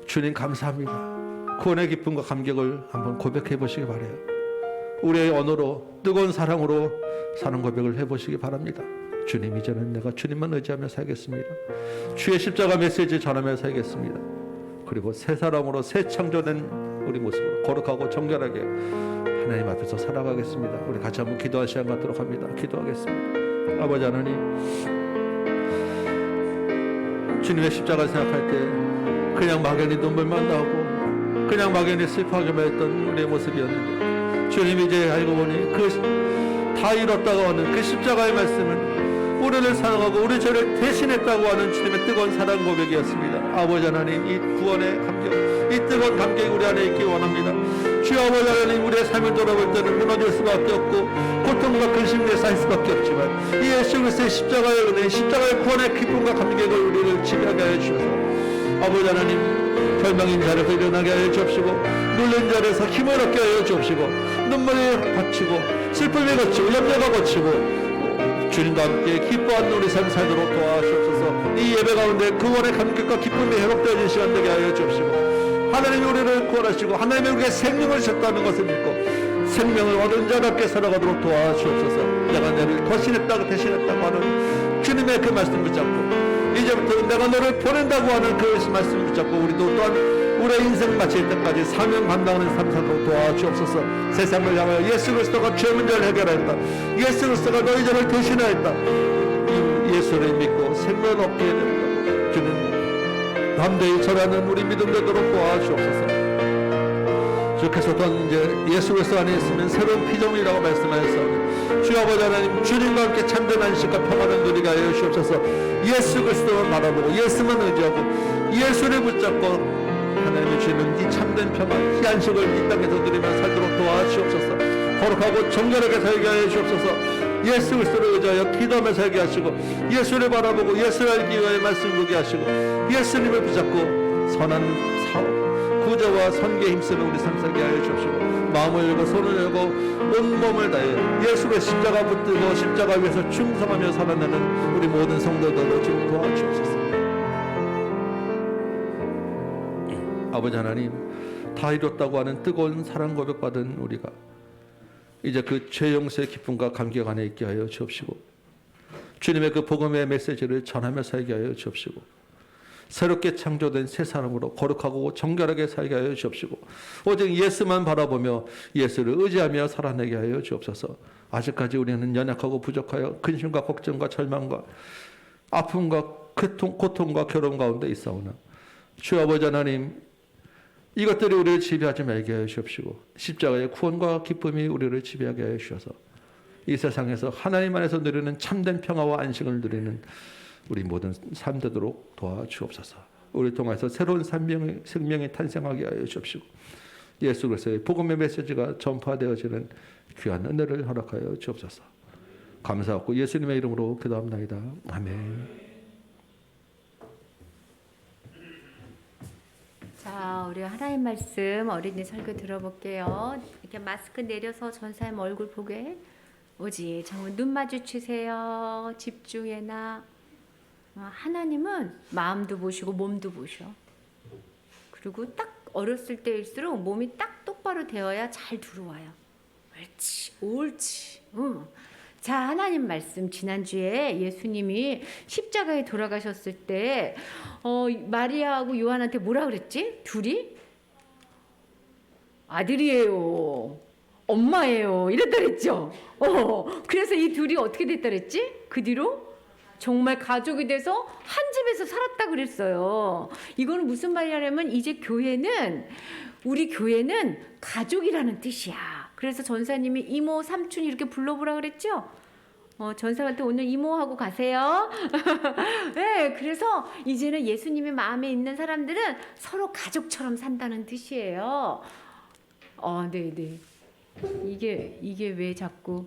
주님 감사합니다. 구원의 기쁨과 감격을 한번 고백해 보시기 바라요. 우리의 언어로 뜨거운 사랑으로 사랑 고백을 해보시기 바랍니다. 주님, 이제는 내가 주님만 의지하며 살겠습니다. 주의 십자가 메시지 전하며 살겠습니다. 그리고 새 사람으로 새 창조된 우리 모습으로 거룩하고 정결하게 하나님 앞에서 살아가겠습니다. 우리 같이 한번 기도할 시간 갖도록 합니다. 기도하겠습니다. 아버지 하나님, 주님의 십자가 생각할 때 그냥 막연히 눈물만 나오고 그냥 막연히 슬퍼하기만 했던 우리의 모습이었는데, 주님 이제 알고 보니 그 다 이뤘다고 하는 그 십자가의 말씀은 우리를 사랑하고 우리 죄를 대신했다고 하는 주님의 뜨거운 사랑 고백이었습니다. 아버지 하나님, 이 구원의 감격, 이 뜨거운 감격이 우리 안에 있기 원합니다. 주여 아버지 하나님, 우리의 삶을 돌아볼 때는 무너질 수밖에 없고 고통과 근심에 쌓일 수밖에 없지만 이 예수 그리스도의 십자가의 은혜, 십자가의 구원의 기쁨과 감격을 우리를 지배하게 하여 주셔서 아버지 하나님, 절망인 자리에서 일어나게 하여 주옵시고 눌린 자리에서 힘을 얻게 하여 주옵시고 눈물이 거치고 슬픔이 거치고 염려가 거치고 주님과 함께 기뻐하는 우리 삶 살도록 도와주옵소서. 이 예배 가운데 구원의 감격과 기쁨이 회복되어진 시간 되게 하여 주옵시고 하나님이 우리를 구원하시고 하나님이 우리에게 생명을 주셨다는 것을 믿고 생명을 얻은 자답게 살아가도록 도와주옵소서. 내가 너를 대신했다고 하는 주님의 그 말씀 붙잡고 이제부터 내가 너를 보낸다고 하는 그 말씀을 붙잡고 우리도 또한 우리의 인생 마칠 때까지 사명 감당하는 삶 살도록 도와주옵소서. 세상을 향하여 예수 그리스도가 죄 문제를 해결하였다, 예수 그리스도가 너희 죄를 대신하였다, 이 예수를 믿고 생명을 얻게 된다고 주는 담대히 전하는 우리 믿음 되도록 도와주옵소서. 주께서 또한 이제 예수 그리스도 안에 있으면 새로운 피조물이라고 말씀하였사오니 주 아버지 하나님, 주님과 함께 참된 안식과 평안을 누리게 하여 주옵소서. 예수 그리스도만 바라보고 예수만 의지하고 예수를 붙잡고 하나님이 주는 이 참된 평안, 이 안식을 이 땅에서 누리며 살도록 도와주옵소서. 거룩하고 정결하게 살게 하여 주옵소서. 예수 그리스도를 의지하여 기도하며 살게 하시고 예수를 바라보고 예수를 알기 위하여 말씀 보게 하시고 예수님을 붙잡고 선한 사업 구제와 선교에 힘쓰는 우리 삶 살게 하여 주옵시고 마음을 열고 손을 열고 온 몸을 다해 예수의 십자가 붙들고 십자가 위에서 충성하며 살아내는 우리 모든 성도들로 좀 도와주옵소서. 아버지 하나님, 다 이뤘다고 하는 뜨거운 사랑 고백받은 우리가 이제 그 죄 용서의 기쁨과 감격 안에 있게 하여 주옵시고 주님의 그 복음의 메시지를 전하며 살게 하여 주옵시고 새롭게 창조된 새 사람으로 거룩하고 정결하게 살게 하여 주옵시고 오직 예수만 바라보며 예수를 의지하며 살아내게 하여 주옵소서. 아직까지 우리는 연약하고 부족하여 근심과 걱정과 절망과 아픔과 고통과 괴로움 가운데 있사오나 주 아버지 하나님, 이것들이 우리를 지배하지 말게 하여 주옵시고 십자가의 구원과 기쁨이 우리를 지배하게 하여 주셔서 이 세상에서 하나님 안에서 누리는 참된 평화와 안식을 누리는 우리 모든 삶 되도록 도와주옵소서. 우리 통해서 새로운 생명이 탄생하게 하여 주옵시고 예수 그리스도의 복음의 메시지가 전파되어지는 귀한 은혜를 허락하여 주옵소서. 감사하고 예수님의 이름으로 기도합나이다. 아멘. 자, 우리 하나님 말씀 어린이 설교 들어볼게요. 이렇게 마스크 내려서 전사님 얼굴 보게 오지. 정말 눈 마주치세요. 집중해나. 하나님은 마음도 보시고 몸도 보셔. 그리고 딱 어렸을 때일수록 몸이 딱 똑바로 되어야 잘 들어와요. 옳지, 옳지. 응. 자, 하나님 말씀 지난주에 예수님이 십자가에 돌아가셨을 때 마리아하고 요한한테 뭐라 그랬지? 둘이 아들이에요, 엄마예요 이랬다 그랬죠. 그래서 이 둘이 어떻게 됐다 그랬지? 그 뒤로 정말 가족이 돼서 한 집에서 살았다 그랬어요. 이거는 무슨 말이냐면 이제 우리 교회는 가족이라는 뜻이야. 그래서 전사님이 이모, 삼촌 이렇게 불러보라 그랬죠? 전사한테 오늘 이모하고 가세요. 네, 그래서 이제는 예수님의 마음에 있는 사람들은 서로 가족처럼 산다는 뜻이에요. 네. 이게 왜 자꾸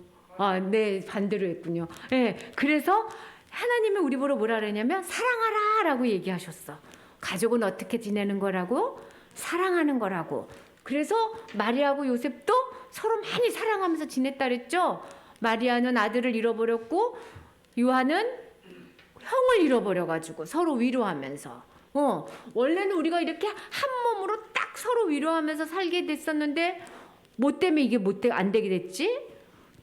네, 반대로 했군요. 네, 그래서 하나님은 우리 보러 뭐라 그러냐면 사랑하라 라고 얘기하셨어. 가족은 어떻게 지내는 거라고? 사랑하는 거라고. 그래서 마리아하고 요셉도 서로 많이 사랑하면서 지냈다 그랬죠. 마리아는 아들을 잃어버렸고 요한은 형을 잃어버려가지고 서로 위로하면서 원래는 우리가 이렇게 한 몸으로 딱 서로 위로하면서 살게 됐었는데 뭐 때문에 이게 안 되게 됐지?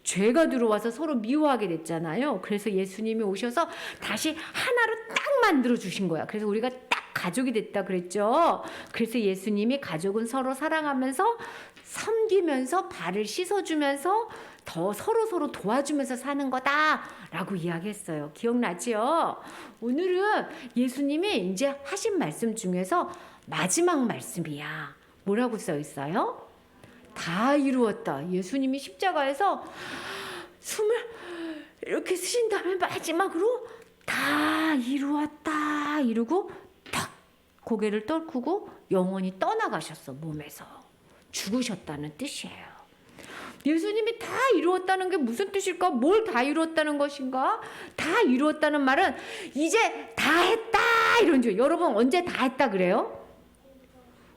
죄가 들어와서 서로 미워하게 됐잖아요. 그래서 예수님이 오셔서 다시 하나로 딱 만들어 주신 거야. 그래서 우리가 딱 가족이 됐다 그랬죠. 그래서 예수님이 가족은 서로 사랑하면서 섬기면서 발을 씻어주면서 더 서로 도와주면서 사는 거다라고 이야기했어요. 기억나지요? 오늘은 예수님이 이제 하신 말씀 중에서 마지막 말씀이야. 뭐라고 써 있어요? 다 이루었다. 예수님이 십자가에서 숨을 이렇게 쉬신 다음에 마지막으로 다 이루었다 이러고 탁 고개를 떨구고 영원히 떠나가셨어. 몸에서 죽으셨다는 뜻이에요. 예수님이 다 이루었다는 게 무슨 뜻일까? 뭘 다 이루었다는 것인가? 다 이루었다는 말은 이제 다 했다 이런 줄. 여러분 언제 다 했다 그래요?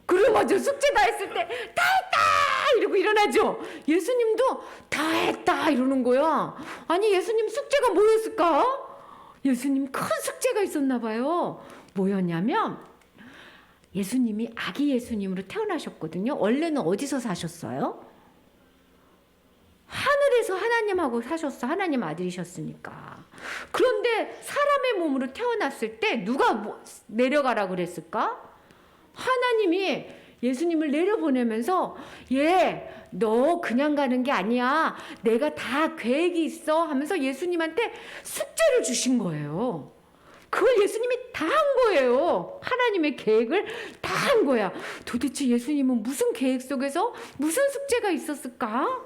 그래 맞아. 숙제 다 했을 때 다 했다 이러고 일어나죠. 예수님도 다 했다 이러는 거야. 아니 예수님 숙제가 뭐였을까? 예수님 큰 숙제가 있었나 봐요. 뭐였냐면 예수님이 아기 예수님으로 태어나셨거든요. 원래는 어디서 사셨어요? 하늘에서 하나님하고 사셨어. 하나님 아들이셨으니까. 그런데 사람의 몸으로 태어났을 때 누가 내려가라 그랬을까? 하나님이 예수님을 내려보내면서 너 그냥 가는 게 아니야. 내가 다 계획이 있어 하면서 예수님한테 숙제를 주신 거예요. 그걸 예수님이 다 한 거예요. 하나님의 계획을 다 한 거야. 도대체 예수님은 무슨 계획 속에서 무슨 숙제가 있었을까?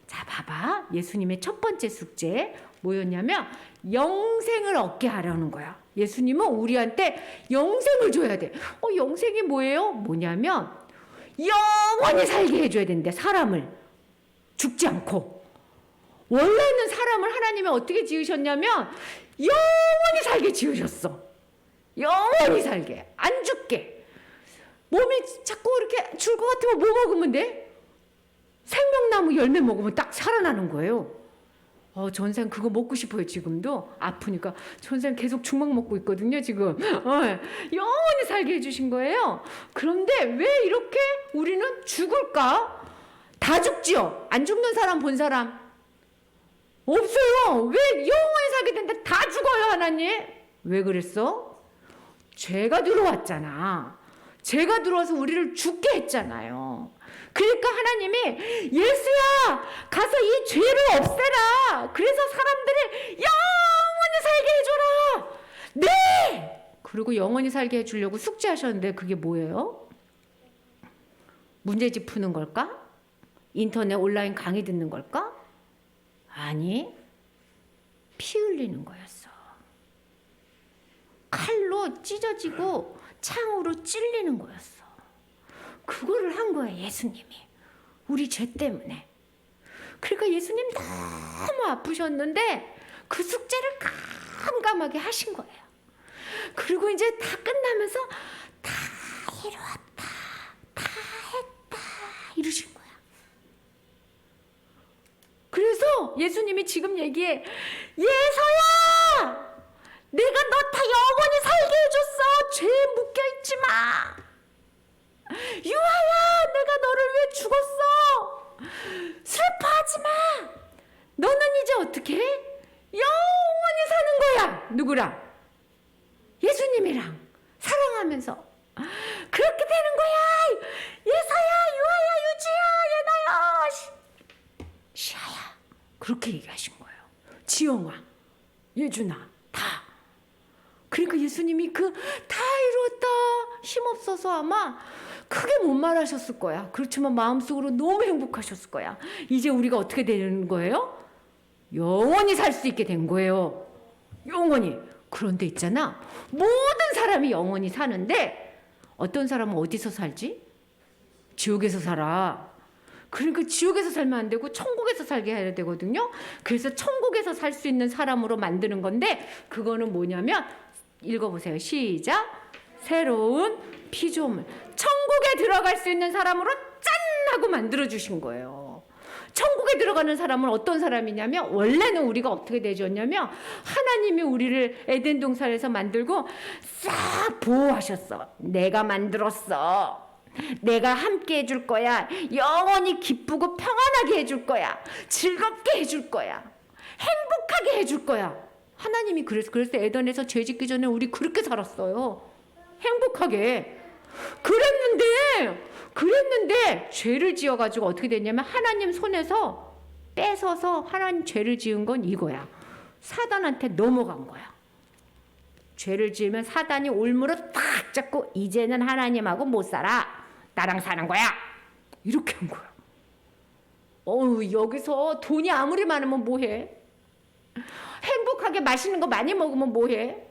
자, 봐봐. 예수님의 첫 번째 숙제 뭐였냐면 영생을 얻게 하려는 거야. 예수님은 우리한테 영생을 줘야 돼. 영생이 뭐예요? 뭐냐면 영원히 살게 해줘야 된대. 사람을 죽지 않고. 원래는 사람을 하나님이 어떻게 지으셨냐면 영원히 살게 지으셨어. 영원히 살게. 안 죽게. 몸이 자꾸 이렇게 줄 것 같으면 뭐 먹으면 돼? 생명나무 열매 먹으면 딱 살아나는 거예요. 전생 그거 먹고 싶어요. 지금도 아프니까 전생 계속 죽막 먹고 있거든요. 지금 영원히 살게 해주신 거예요. 그런데 왜 이렇게 우리는 죽을까? 다 죽지요. 안 죽는 사람 본 사람 없어요. 왜 영원히 살게 되는데 다 죽어요. 하나님 왜 그랬어? 죄가 들어왔잖아. 죄가 들어와서 우리를 죽게 했잖아요. 그러니까 하나님이 예수야 가서 이 죄를 없애라. 그래서 사람들을 영원히 살게 해줘라. 네. 그리고 영원히 살게 해주려고 숙제하셨는데 그게 뭐예요? 문제집 푸는 걸까? 인터넷 온라인 강의 듣는 걸까? 아니, 피 흘리는 거였어. 칼로 찢어지고 창으로 찔리는 거였어. 그거를 한 거야. 예수님이 우리 죄 때문에. 그러니까 예수님 너무 아프셨는데 그 숙제를 깜깜하게 하신 거예요. 그리고 이제 다 끝나면서 다 이루었다, 다 했다 이러신 거야. 그래서 예수님이 지금 얘기해. 예서야, 내가 너 다 영원히 살게 해줬어. 죄에 묶여있지 마. 유아야, 내가 너를 위해 죽었어. 슬퍼하지 마. 너는 이제 어떻게 해? 영원히 사는 거야. 누구랑? 예수님이랑 사랑하면서 그렇게 되는 거야. 예서야, 유아야, 유지야, 예나야, 시아야. 그렇게 얘기하신 거예요. 지영아, 예준아, 다. 그러니까 예수님이 그 다 이루었다 힘없어서 아마 크게 못 말하셨을 거야. 그렇지만 마음속으로 너무 행복하셨을 거야. 이제 우리가 어떻게 되는 거예요? 영원히 살 수 있게 된 거예요. 영원히. 그런데 있잖아. 모든 사람이 영원히 사는데 어떤 사람은 어디서 살지? 지옥에서 살아. 그러니까 지옥에서 살면 안 되고 천국에서 살게 해야 되거든요. 그래서 천국에서 살 수 있는 사람으로 만드는 건데 그거는 뭐냐면 읽어보세요. 시작. 새로운 피조물. 천국에 들어갈 수 있는 사람으로 짠 하고 만들어주신 거예요. 천국에 들어가는 사람은 어떤 사람이냐면 원래는 우리가 어떻게 되졌냐면 하나님이 우리를 에덴 동산에서 만들고 싹 보호하셨어. 내가 만들었어. 내가 함께 해줄 거야. 영원히 기쁘고 평안하게 해줄 거야. 즐겁게 해줄 거야. 행복하게 해줄 거야. 하나님이 그래서 에덴에서 죄 짓기 전에 우리 그렇게 살았어요. 행복하게. 그랬는데 죄를 지어가지고 어떻게 됐냐면 하나님 손에서 뺏어서 하나님 죄를 지은 건 이거야. 사단한테 넘어간 거야. 죄를 지으면 사단이 올무로 탁 잡고 이제는 하나님하고 못 살아. 나랑 사는 거야. 이렇게 한 거야. 여기서 돈이 아무리 많으면 뭐해? 행복하게 맛있는 거 많이 먹으면 뭐해?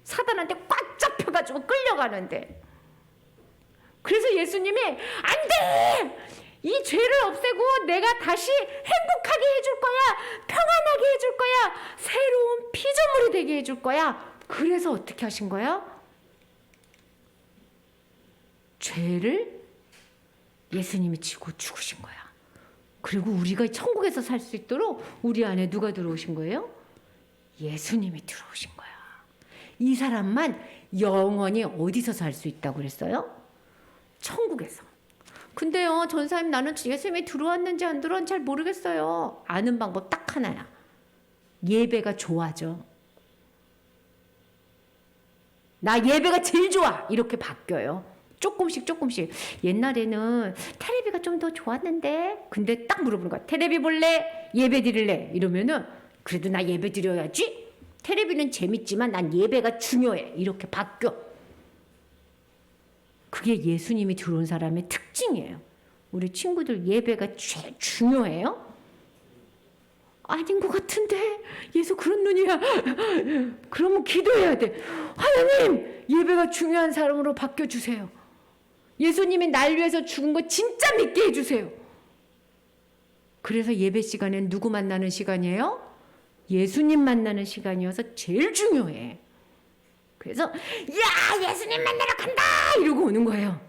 사단한테 꽉 잡혀가지고 끌려가는데. 그래서 예수님이 안 돼! 이 죄를 없애고 내가 다시 행복하게 해줄 거야. 평안하게 해줄 거야. 새로운 피조물이 되게 해줄 거야. 그래서 어떻게 하신 거야? 죄를 예수님이 지고 죽으신 거야. 그리고 우리가 천국에서 살 수 있도록 우리 안에 누가 들어오신 거예요? 예수님이 들어오신 거야. 이 사람만 영원히 어디서 살 수 있다고 그랬어요? 천국에서. 근데요, 전사님, 나는 예수님이 들어왔는지 안 들어왔는지 잘 모르겠어요. 아는 방법 딱 하나야. 예배가 좋아져. 나 예배가 제일 좋아. 이렇게 바뀌어요. 조금씩. 옛날에는 테레비가 좀 더 좋았는데, 근데 딱 물어보는 거야. 테레비 볼래? 예배 드릴래? 이러면은 그래도 나 예배 드려야지. 테레비는 재밌지만 난 예배가 중요해. 이렇게 바뀌어. 그게 예수님이 들어온 사람의 특징이에요. 우리 친구들 예배가 제일 중요해요? 아닌 것 같은데 예수 그런 눈이야. 그러면 기도해야 돼. 하나님, 예배가 중요한 사람으로 바뀌어주세요. 예수님이 날 위해서 죽은 거 진짜 믿게 해주세요. 그래서 예배 시간엔 누구 만나는 시간이에요? 예수님 만나는 시간이어서 제일 중요해. 그래서 야, 예수님 만나러 간다 이러고 오는 거예요.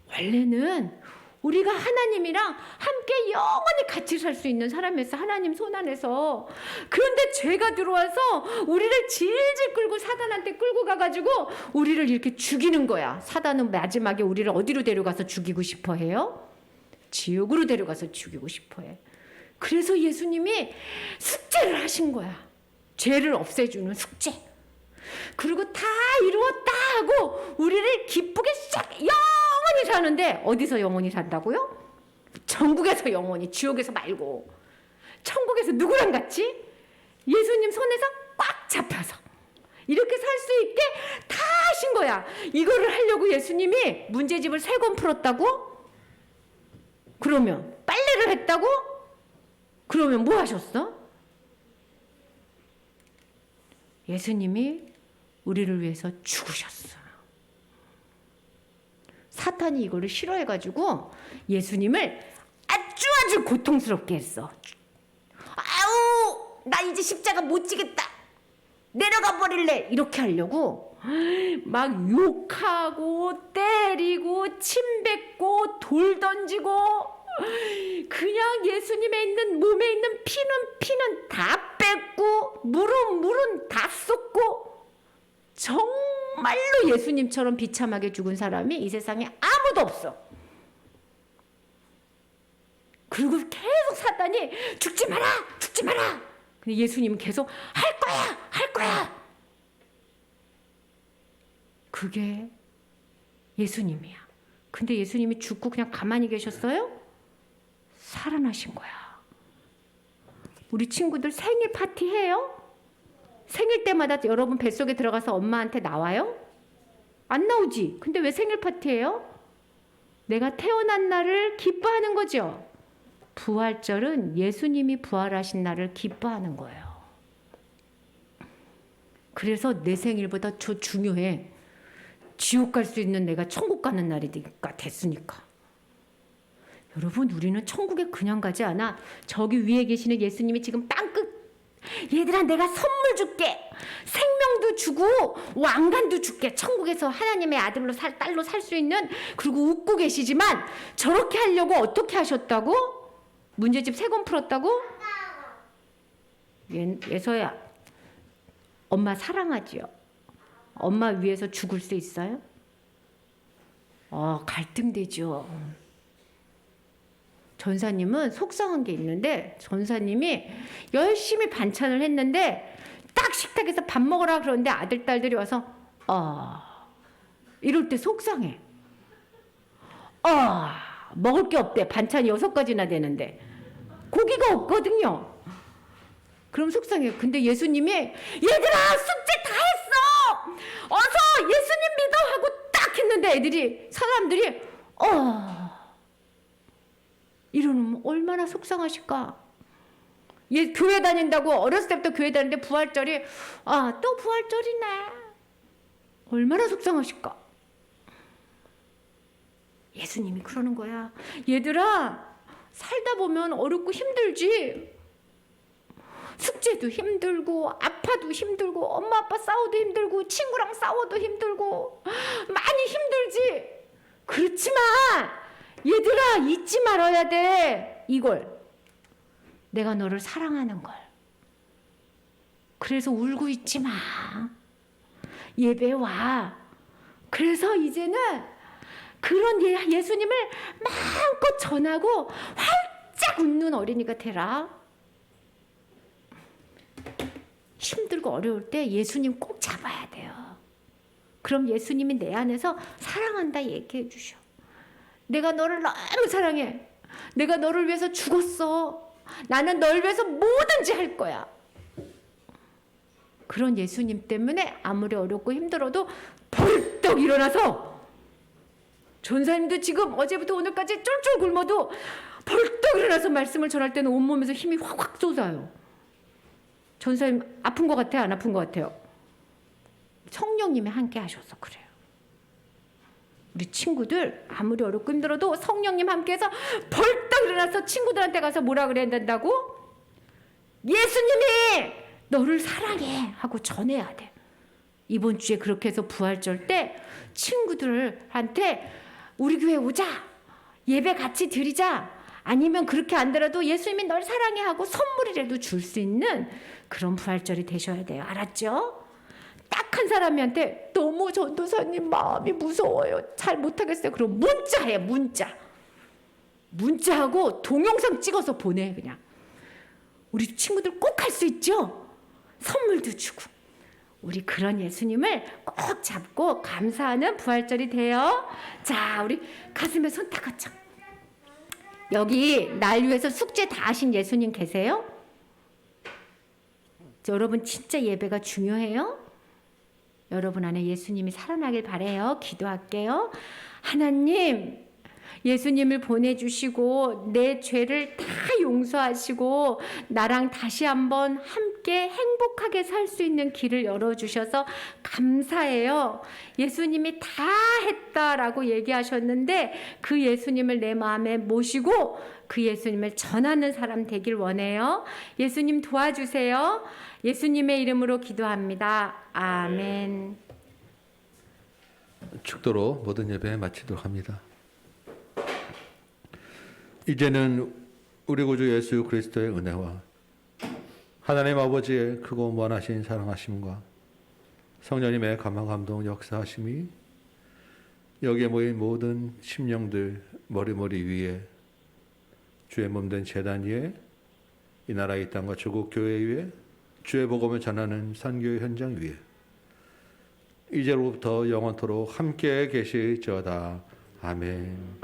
원래는 우리가 하나님이랑 함께 영원히 같이 살 수 있는 사람이었어. 하나님 손 안에서. 그런데 죄가 들어와서 우리를 질질 끌고 사단한테 끌고 가가지고 우리를 이렇게 죽이는 거야. 사단은 마지막에 우리를 어디로 데려가서 죽이고 싶어 해요? 지옥으로 데려가서 죽이고 싶어 해. 그래서 예수님이 숙제를 하신 거야. 죄를 없애주는 숙제. 그리고 다 이루었다 하고 우리를 기쁘게 싹 영원히 사는데, 어디서 영원히 산다고요? 천국에서 영원히, 지옥에서 말고. 천국에서 누구랑 같이? 예수님 손에서 꽉 잡혀서 이렇게 살 수 있게 다 하신 거야. 이거를 하려고 예수님이 문제집을 3권 풀었다고? 그러면 빨래를 했다고? 그러면 뭐 하셨어? 예수님이 우리를 위해서 죽으셨어. 사탄이 이거를 싫어해가지고 예수님을 아주 고통스럽게 했어. 아우, 나 이제 십자가 못 지겠다. 내려가 버릴래. 이렇게 하려고 막 욕하고 때리고 침 뱉고 돌 던지고, 그냥 예수님의 있는 몸에 있는 피는 다 뺏고 물은 다 쏟고, 정말로 예수님처럼 비참하게 죽은 사람이 이 세상에 아무도 없어. 그리고 계속 사단이 죽지 마라. 근데 예수님은 계속 할 거야. 그게 예수님이야. 근데 예수님이 죽고 그냥 가만히 계셨어요? 살아나신 거야. 우리 친구들 생일 파티 해요? 생일 때마다 여러분 뱃속에 들어가서 엄마한테 나와요? 안 나오지. 근데 왜 생일 파티예요? 내가 태어난 날을 기뻐하는 거죠. 부활절은 예수님이 부활하신 날을 기뻐하는 거예요. 그래서 내 생일보다 더 중요해. 지옥 갈 수 있는 내가 천국 가는 날이니까 됐으니까. 여러분, 우리는 천국에 그냥 가지 않아. 저기 위에 계시는 예수님이 지금 땅끝, 얘들아 내가 선물 줄게. 생명도 주고 왕관도 줄게. 천국에서 하나님의 아들로 딸로 살 수 있는. 그리고 웃고 계시지만 저렇게 하려고 어떻게 하셨다고? 문제집 3권 풀었다고? 예서야, 엄마 사랑하지요? 엄마 위해서 죽을 수 있어요? 갈등되죠. 전사님은 속상한 게 있는데, 전사님이 열심히 반찬을 했는데 딱 식탁에서 밥 먹으라 그러는데 아들 딸들이 와서 이럴 때 속상해. 먹을 게 없대. 반찬이 6가지나 되는데. 고기가 없거든요. 그럼 속상해요. 근데 예수님이 얘들아 숙제 다 했어. 어서 예수님 믿어 하고 딱 했는데 사람들이 이러면 얼마나 속상하실까. 교회 다닌다고 어렸을 때부터 교회 다니는데 부활절이 또 부활절이네. 얼마나 속상하실까. 예수님이 그러는 거야. 얘들아 살다 보면 어렵고 힘들지. 숙제도 힘들고 아파도 힘들고 엄마 아빠 싸워도 힘들고 친구랑 싸워도 힘들고 많이 힘들지. 그렇지만 얘들아 잊지 말아야 돼. 이걸 내가 너를 사랑하는 걸. 그래서 울고 있지 마. 예배 와. 그래서 이제는 그런 예수님을 마음껏 전하고 활짝 웃는 어린이가 되라. 힘들고 어려울 때 예수님 꼭 잡아야 돼요. 그럼 예수님이 내 안에서 사랑한다 얘기해 주셔. 내가 너를 너무 사랑해. 내가 너를 위해서 죽었어. 나는 널 위해서 뭐든지 할 거야. 그런 예수님 때문에 아무리 어렵고 힘들어도 벌떡 일어나서, 전사님도 지금 어제부터 오늘까지 쫄쫄 굶어도 벌떡 일어나서 말씀을 전할 때는 온몸에서 힘이 확확 쏟아요. 전사님 아픈 것 같아요? 안 아픈 것 같아요? 성령님이 함께 하셔서 그래요. 우리 친구들 아무리 어렵고 힘들어도 성령님 함께해서 벌떡 일어나서 친구들한테 가서 뭐라 그래야 된다고? 예수님이 너를 사랑해 하고 전해야 돼. 이번 주에 그렇게 해서 부활절 때 친구들한테 우리 교회 오자, 예배 같이 드리자, 아니면 그렇게 안 되라도 예수님이 널 사랑해 하고 선물이라도 줄 수 있는 그런 부활절이 되셔야 돼요. 알았죠? 딱 한 사람한테 너무 전도사님 마음이 무서워요, 잘 못하겠어요. 그럼 문자해. 문자하고 동영상 찍어서 보내. 그냥 우리 친구들 꼭 할 수 있죠? 선물도 주고. 우리 그런 예수님을 꼭 잡고 감사하는 부활절이 돼요. 자, 우리 가슴에 손 딱 얹자. 여기 날 위해서 숙제 다 하신 예수님 계세요? 여러분 진짜 예배가 중요해요. 여러분 안에 예수님이 살아나길 바래요. 기도할게요. 하나님, 예수님을 보내주시고 내 죄를 다 용서하시고 나랑 다시 한번 함께 행복하게 살 수 있는 길을 열어주셔서 감사해요. 예수님이 다 했다라고 얘기하셨는데 그 예수님을 내 마음에 모시고 그 예수님을 전하는 사람 되길 원해요. 예수님 도와주세요. 예수님의 이름으로 기도합니다. 아멘. 축도로 모든 예배 마치도록 합니다. 이제는 우리 구주 예수 그리스도의 은혜와 하나님 아버지의 크고 무한하신 사랑하심과 성령님의 감화 감동 역사하심이 여기에 모인 모든 심령들 머리 위에, 주의 몸된 제단 위에, 이 나라 이 땅과 조국 교회 위에, 주의 복음을 전하는 선교의 현장 위에 이제로부터 영원토록 함께 계실지어다. 아멘.